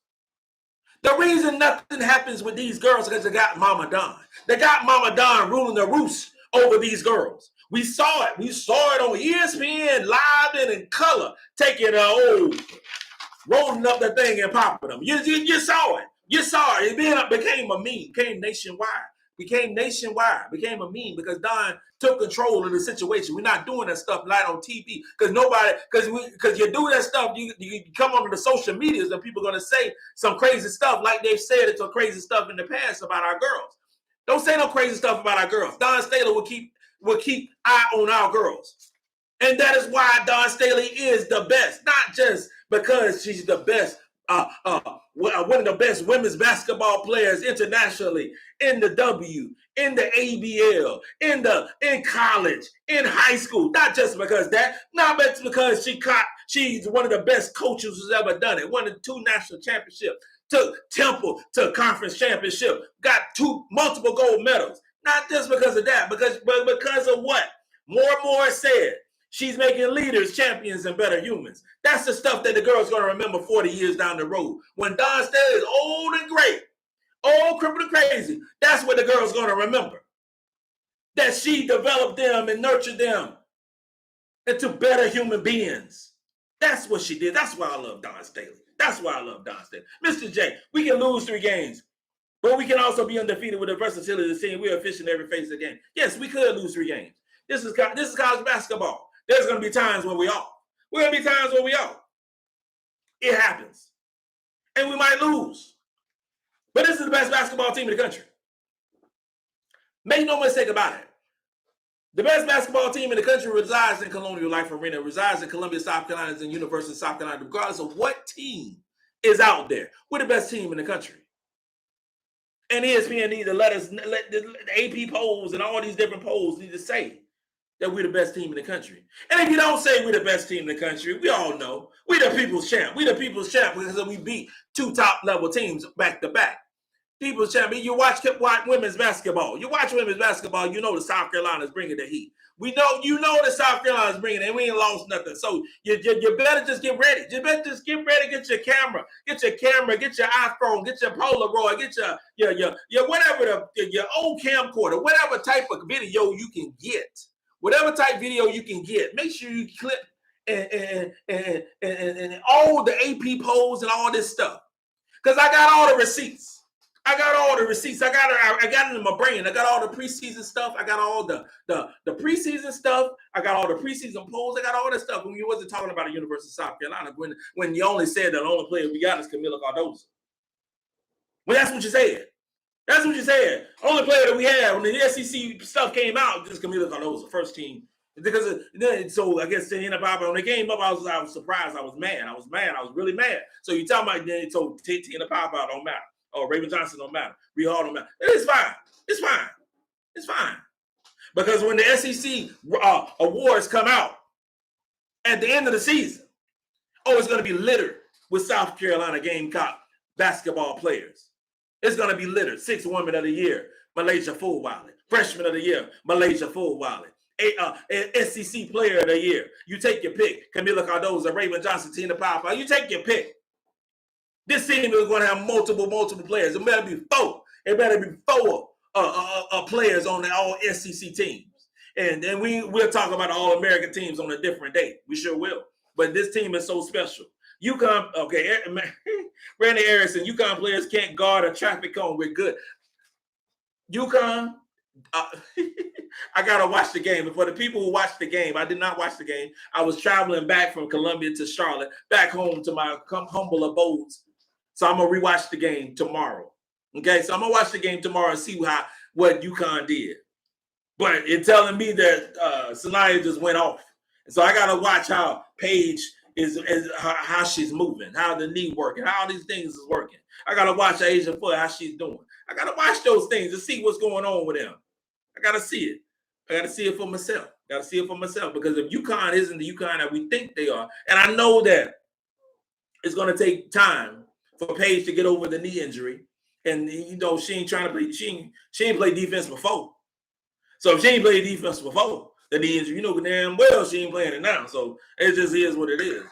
The reason nothing happens with these girls is because they got Mama Dawn. They got Mama Dawn ruling the roost over these girls. We saw it. We saw it on ESPN, live and in color, taking rolling up the thing and popping them. You saw it. It became a meme, became nationwide. Became a meme because Dawn took control of the situation. We're not doing that stuff live on TV because you do that stuff, you come onto the social medias and people are going to say some crazy stuff like they've said it some crazy stuff in the past about our girls. Don't say no crazy stuff about our girls. Dawn Staley will keep eye on our girls. And that is why Dawn Staley is the best, not just because she's the best, one of the best women's basketball players internationally, in the W, in the ABL, in college, in high school. Not just because that, not just because she's one of the best coaches who's ever done it. Won 2 national championships, took Temple to conference championship, got 2 multiple gold medals. Not just because of that, but because of what Moore said. She's making leaders, champions, and better humans. That's the stuff that the girl's going to remember 40 years down the road. When Dawn Staley is old and great, old, crippled, and crazy, that's what the girl's going to remember. That she developed them and nurtured them into better human beings. That's what she did. That's why I love Dawn Staley. Mr. J, we can lose 3 games, but we can also be undefeated with the versatility of the team. We're efficient every phase of the game. Yes, we could lose 3 games. This is college basketball. There's going to be times when we are. It happens. And we might lose. But this is the best basketball team in the country. Make no mistake about it. The best basketball team in the country resides in Colonial Life Arena, resides in Columbia, South Carolina, and University of South Carolina, regardless of what team is out there. We're the best team in the country. And ESPN need to let the AP polls and all these different polls need to say that we're the best team in the country. And if you don't say we're the best team in the country, we all know we're the people's champ. We're the people's champ because we beat 2 top-level teams back to back. People's champion. You watch women's basketball. You watch women's basketball. You know the South Carolina is bringing the heat. You know the South Carolina is bringing it. And we ain't lost nothing. So you better just get ready. You better just get ready. Get your camera. Get your iPhone. Get your Polaroid. Get your whatever your old camcorder. Whatever type of video you can get. Whatever type video you can get. Make sure you clip and all the AP polls and all this stuff. Because I got all the receipts. I got it in my brain. I got all the preseason stuff. I got all the preseason stuff. I got all the preseason polls. I got all that stuff. When you wasn't talking about the University of South Carolina, when you only said that the only player we got is Kamilla Cardoso. Well, that's what you said. That's what you said. Only player that we had when the SEC stuff came out, just Kamilla Cardoso, first team. Because so I guess TeHina Paopao, when they came up, I was surprised. I was mad. I was really mad. So you talking about so TeHina Paopao don't matter. Oh, Raven Johnson don't matter. Bree Hall don't matter. It's fine. It's fine. It's fine. Because when the SEC awards come out at the end of the season, it's going to be littered with South Carolina Gamecock basketball players. It's going to be littered. 6th Woman of the Year, Malaysia Fulwiley. Freshman of the Year, Malaysia Fulwiley. SEC Player of the Year. You take your pick. Kamilla Cardoso, Raven Johnson, TeHina Paopao. You take your pick. This team is going to have multiple players. It better be 4. It better be 4 players on the all SEC teams. And then we'll talk about the All-American teams on a different day. We sure will. But this team is so special. UConn, okay, Randy Erickson, UConn players can't guard a traffic cone. We're good. UConn, I got to watch the game. But for the people who watched the game, I did not watch the game. I was traveling back from Columbia to Charlotte, back home to my humble abodes. So I'm going to rewatch the game tomorrow. Okay, so I'm going to watch the game tomorrow and see what UConn did. But it's telling me that Sanaya just went off. And so I got to watch how Paige is how she's moving, how the knee working, how these things is working. I got to watch Asia Foot, how she's doing. I got to watch those things to see what's going on with them. I got to see it. I got to see it for myself. Because if UConn isn't the UConn that we think they are, and I know that it's going to take time for Paige to get over the knee injury. And, she ain't trying to play. She ain't played defense before. So if she ain't played defense before the knee injury, damn well she ain't playing it now. So it just is what it is.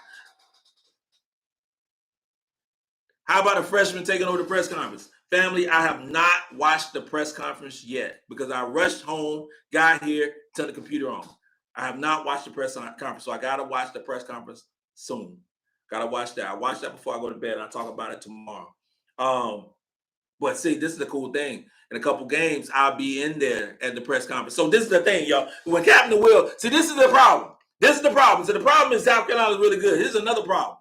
How about a freshman taking over the press conference? Family, I have not watched the press conference yet because I rushed home, got here, turned the computer on. I have not watched the press conference, so I got to watch the press conference soon. Got to watch that. I watch that before I go to bed, and I'll talk about it tomorrow. But see, this is the cool thing. In a couple games, I'll be in there at the press conference. So this is the thing, y'all. When Captain Will, see, this is the problem. So the problem is South Carolina is really good. Here's another problem.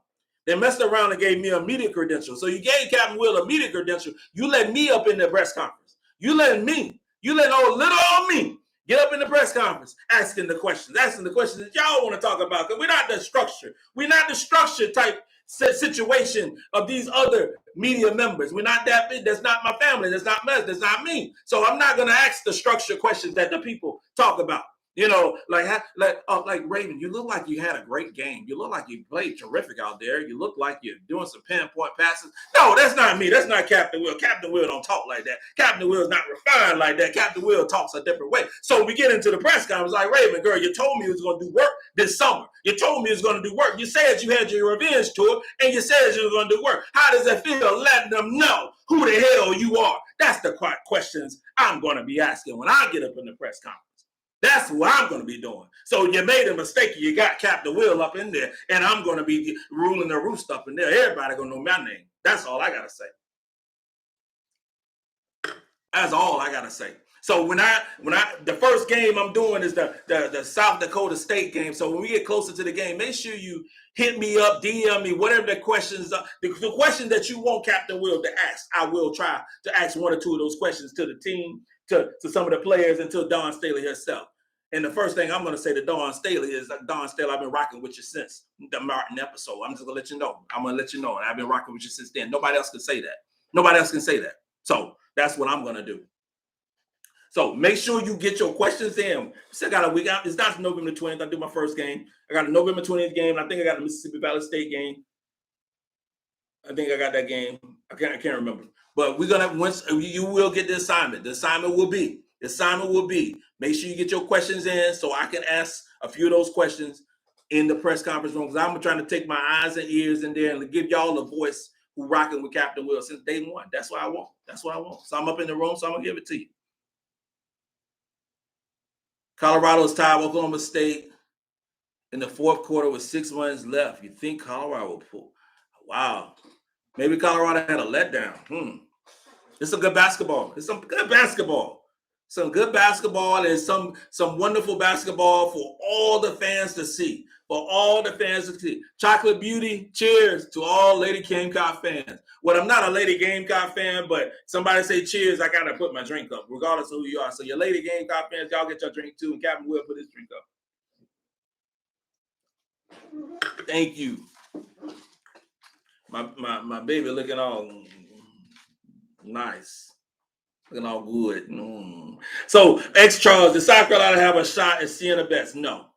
They messed around and gave me a media credential. So you gave Captain Will a media credential. You let me up in the press conference. You let little old me get up in the press conference asking the questions that y'all want to talk about. Because we're not the structure. We're not the structure type situation of these other media members. We're not that big. That's not my family. That's not me. So I'm not going to ask the structure questions that the people talk about. Like Raven, you look like you had a great game. You look like you played terrific out there. You look like you're doing some pinpoint passes. No, that's not me. That's not Captain Will. Captain Will don't talk like that. Captain Will is not refined like that. Captain Will talks a different way. So we get into the press conference like, Raven, girl, you told me you was going to do work this summer. You told me you was going to do work. You said you had your revenge tour, and you said you were going to do work. How does that feel? Letting them know who the hell you are. That's the questions I'm going to be asking when I get up in the press conference. That's what I'm going to be doing. So you made a mistake. You got Captain Will up in there, and I'm going to be ruling the roost up in there. Everybody going to know my name. That's all I got to say. That's all I got to say. So when the first game I'm doing is the South Dakota State game. So when we get closer to the game, make sure you hit me up, DM me, whatever the questions are. The question that you want Captain Will to ask, I will try to ask one or two of those questions to the team, to some of the players, and to Dawn Staley herself. And the first thing I'm going to say to Dawn Staley is, Dawn Staley, I've been rocking with you since the Martin episode. I'm just going to let you know. I'm going to let you know. And I've been rocking with you since then. Nobody else can say that. So that's what I'm going to do. So make sure you get your questions in. Still got a week out. It's not November 20th. I do my first game. I got a November 20th game. I think I got a Mississippi Valley State game. I think I got that game. I can't remember. But we're gonna once you will get the assignment. The assignment will be make sure you get your questions in so I can ask a few of those questions in the press conference room, because I'm trying to take my eyes and ears in there and give y'all a voice who rocking with Captain Will since day one. That's what I want. That's what I want. So I'm up in the room, so I'm gonna give it to you. Colorado is tied with Oklahoma State in the fourth quarter with 6 minutes left. You think Colorado will pull? Wow. Maybe Colorado had a letdown. It's some good basketball. It's some good basketball. Some good basketball and some wonderful basketball for all the fans to see. For all the fans to see. Chocolate Beauty, cheers to all Lady Gamecock fans. Well, I'm not a Lady Gamecock fan, but somebody say cheers, I got to put my drink up, regardless of who you are. So your Lady Gamecock fans, y'all get your drink too, and Captain Will put his drink up. Thank you. My baby looking all nice. Looking all good. So, X Charles, did South Carolina have a shot at seeing the best? No,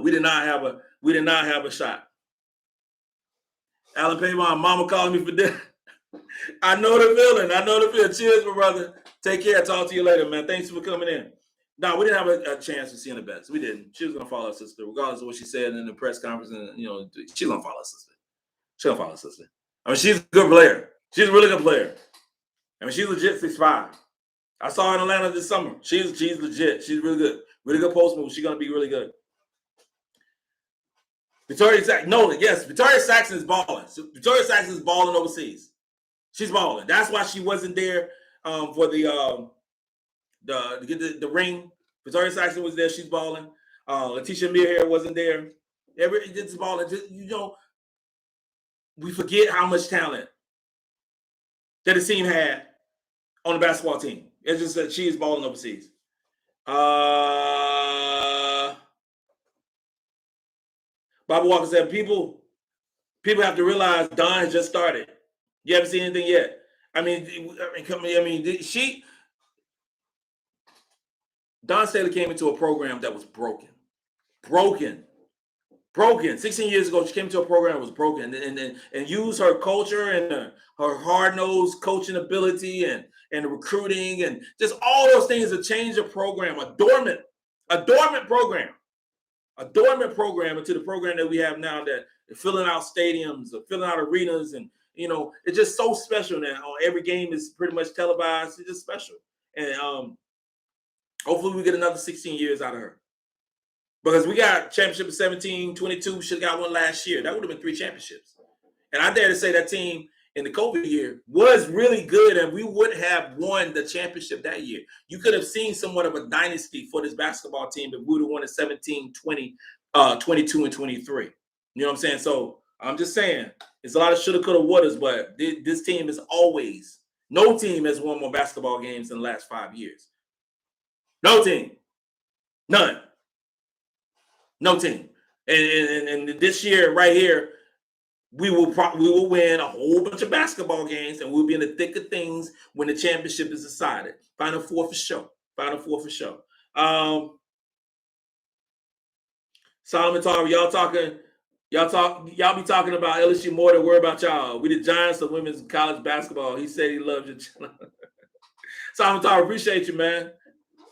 we did not have a shot. Alan Pavon, mama calling me for dinner. I know the feeling. Cheers, my brother. Take care. Talk to you later, man. Thanks for coming in. No, we didn't have a chance of seeing the best. We didn't. She was gonna follow her sister, regardless of what she said in the press conference. And she's gonna follow her sister. I mean, she's a good player. She's a really good player. I mean, she's legit 6'5". I saw her in Atlanta this summer. She's legit. She's really good. Really good post move. She's going to be really good. Victoria Saxton is balling. Victoria Saxton is balling overseas. She's balling. That's why she wasn't there for the ring. Victoria Saxton was there. She's balling. Letitia Mearhair wasn't there. It's balling. We forget how much talent that the team had on the basketball team. It's just that she is balling overseas. Bobby Walker said, people have to realize Dawn has just started. You haven't seen anything yet. Dawn Staley came into a program that was broken. 16 years ago, she came to a program that was broken and used her culture and her hard-nosed coaching ability and the recruiting and just all those things to change a program, a dormant program into the program that we have now, that filling out stadiums, filling out arenas, and it's just so special now. Every game is pretty much televised. It's just special, and hopefully we get another 16 years out of her. Because we got championship in 17, 22, should have got one last year. That would have been 3 championships. And I dare to say that team in the COVID year was really good, and we would have won the championship that year. You could have seen somewhat of a dynasty for this basketball team if we would have won in 17, 20, 22, and 23. You know what I'm saying? So I'm just saying, it's a lot of shoulda, coulda, wouldas, but this team is always, no team has won more basketball games in the last 5 years. No team. None. No team. And this year right here, we will win a whole bunch of basketball games, and we'll be in the thick of things when the championship is decided. Final Four for sure. Solomon Tarver, y'all be talking about LSU more than worry about y'all. We the giants of women's college basketball. He said he loves your channel. Solomon Tarver, appreciate you, man.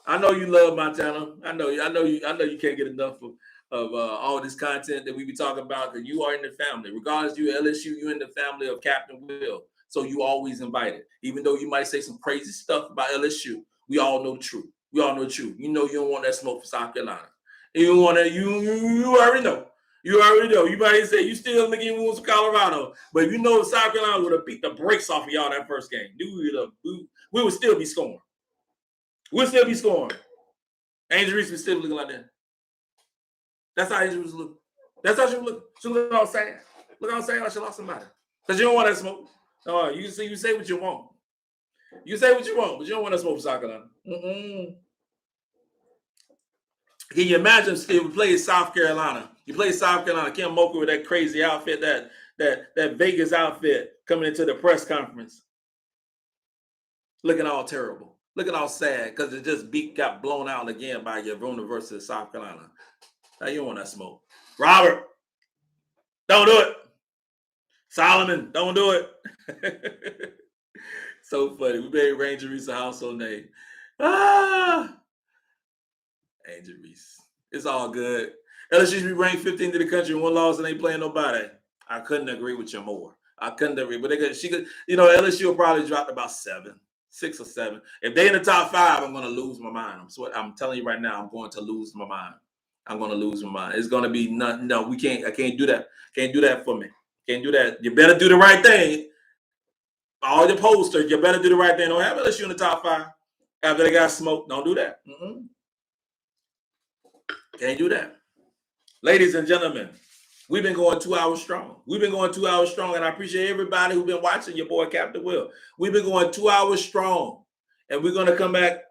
I know you love my channel. I know you can't get enough of all this content that we be talking about, because you are in the family. Regardless, you LSU, you're in the family of Captain Will. So you always invited. Even though you might say some crazy stuff about LSU, we all know the truth. You don't want that smoke for South Carolina. You already know. You might say you still making moves for Colorado, but South Carolina would have beat the brakes off of y'all that first game. We would still be scoring. We'll still be scoring. Angel Reese was still looking like that. That's how Angel was looking. That's how she was looking. She looked all sad. Look how sad like she lost somebody. Because you don't want that smoke. You say what you want. You say what you want, but you don't want that smoke for South Carolina. Can you imagine if we played South Carolina? You played South Carolina, Kim Mocha with that crazy outfit, that Vegas outfit coming into the press conference. Looking all terrible. Looking all sad because it just got blown out again by your University of South Carolina. Now you don't want that smoke. Robert, don't do it. Solomon, don't do it. So funny. We made Ranger Reese a household name. Angel Reese. It's all good. LSU be ranked 15th in the country and one loss and ain't playing nobody. I couldn't agree with you more. I couldn't agree. But she could, LSU will probably drop about 6 or 7. If they in the top 5, I'm gonna lose my mind. I'm telling you right now, I'm going to lose my mind. I'm gonna lose my mind. It's gonna be nothing. No, we can't. I can't do that. Can't do that for me. Can't do that. You better do the right thing. All your posters, you better do the right thing. Don't have LSU in the top 5 after they got smoked. Don't do that. Can't do that. Ladies and gentlemen, we've been going 2 hours strong. We've been going 2 hours strong, and I appreciate everybody who's been watching your boy, Captain Will. We've been going 2 hours strong, and we're going to come back.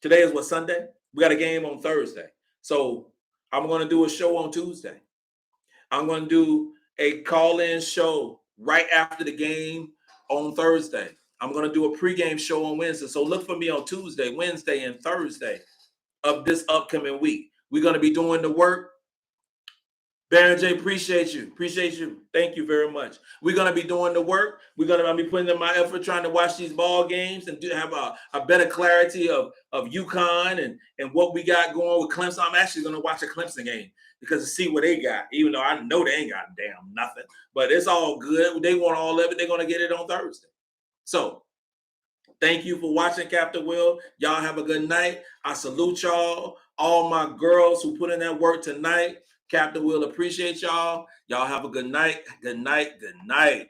Today is what, Sunday? We got a game on Thursday. So I'm going to do a show on Tuesday. I'm going to do a call-in show right after the game on Thursday. I'm going to do a pregame show on Wednesday. So look for me on Tuesday, Wednesday, and Thursday of this upcoming week. We're going to be doing the work. Baron J, appreciate you. Appreciate you. Thank you very much. We're going to be doing the work. We're going to be putting in my effort trying to watch these ball games and have a better clarity of UConn and what we got going with Clemson. I'm actually going to watch a Clemson game because to see what they got, even though I know they ain't got damn nothing. But it's all good. They want all of it. They're going to get it on Thursday. So thank you for watching, Captain Will. Y'all have a good night. I salute y'all. All my girls who put in that work tonight. Captain Will appreciate y'all. Y'all have a good night. Good night. Good night.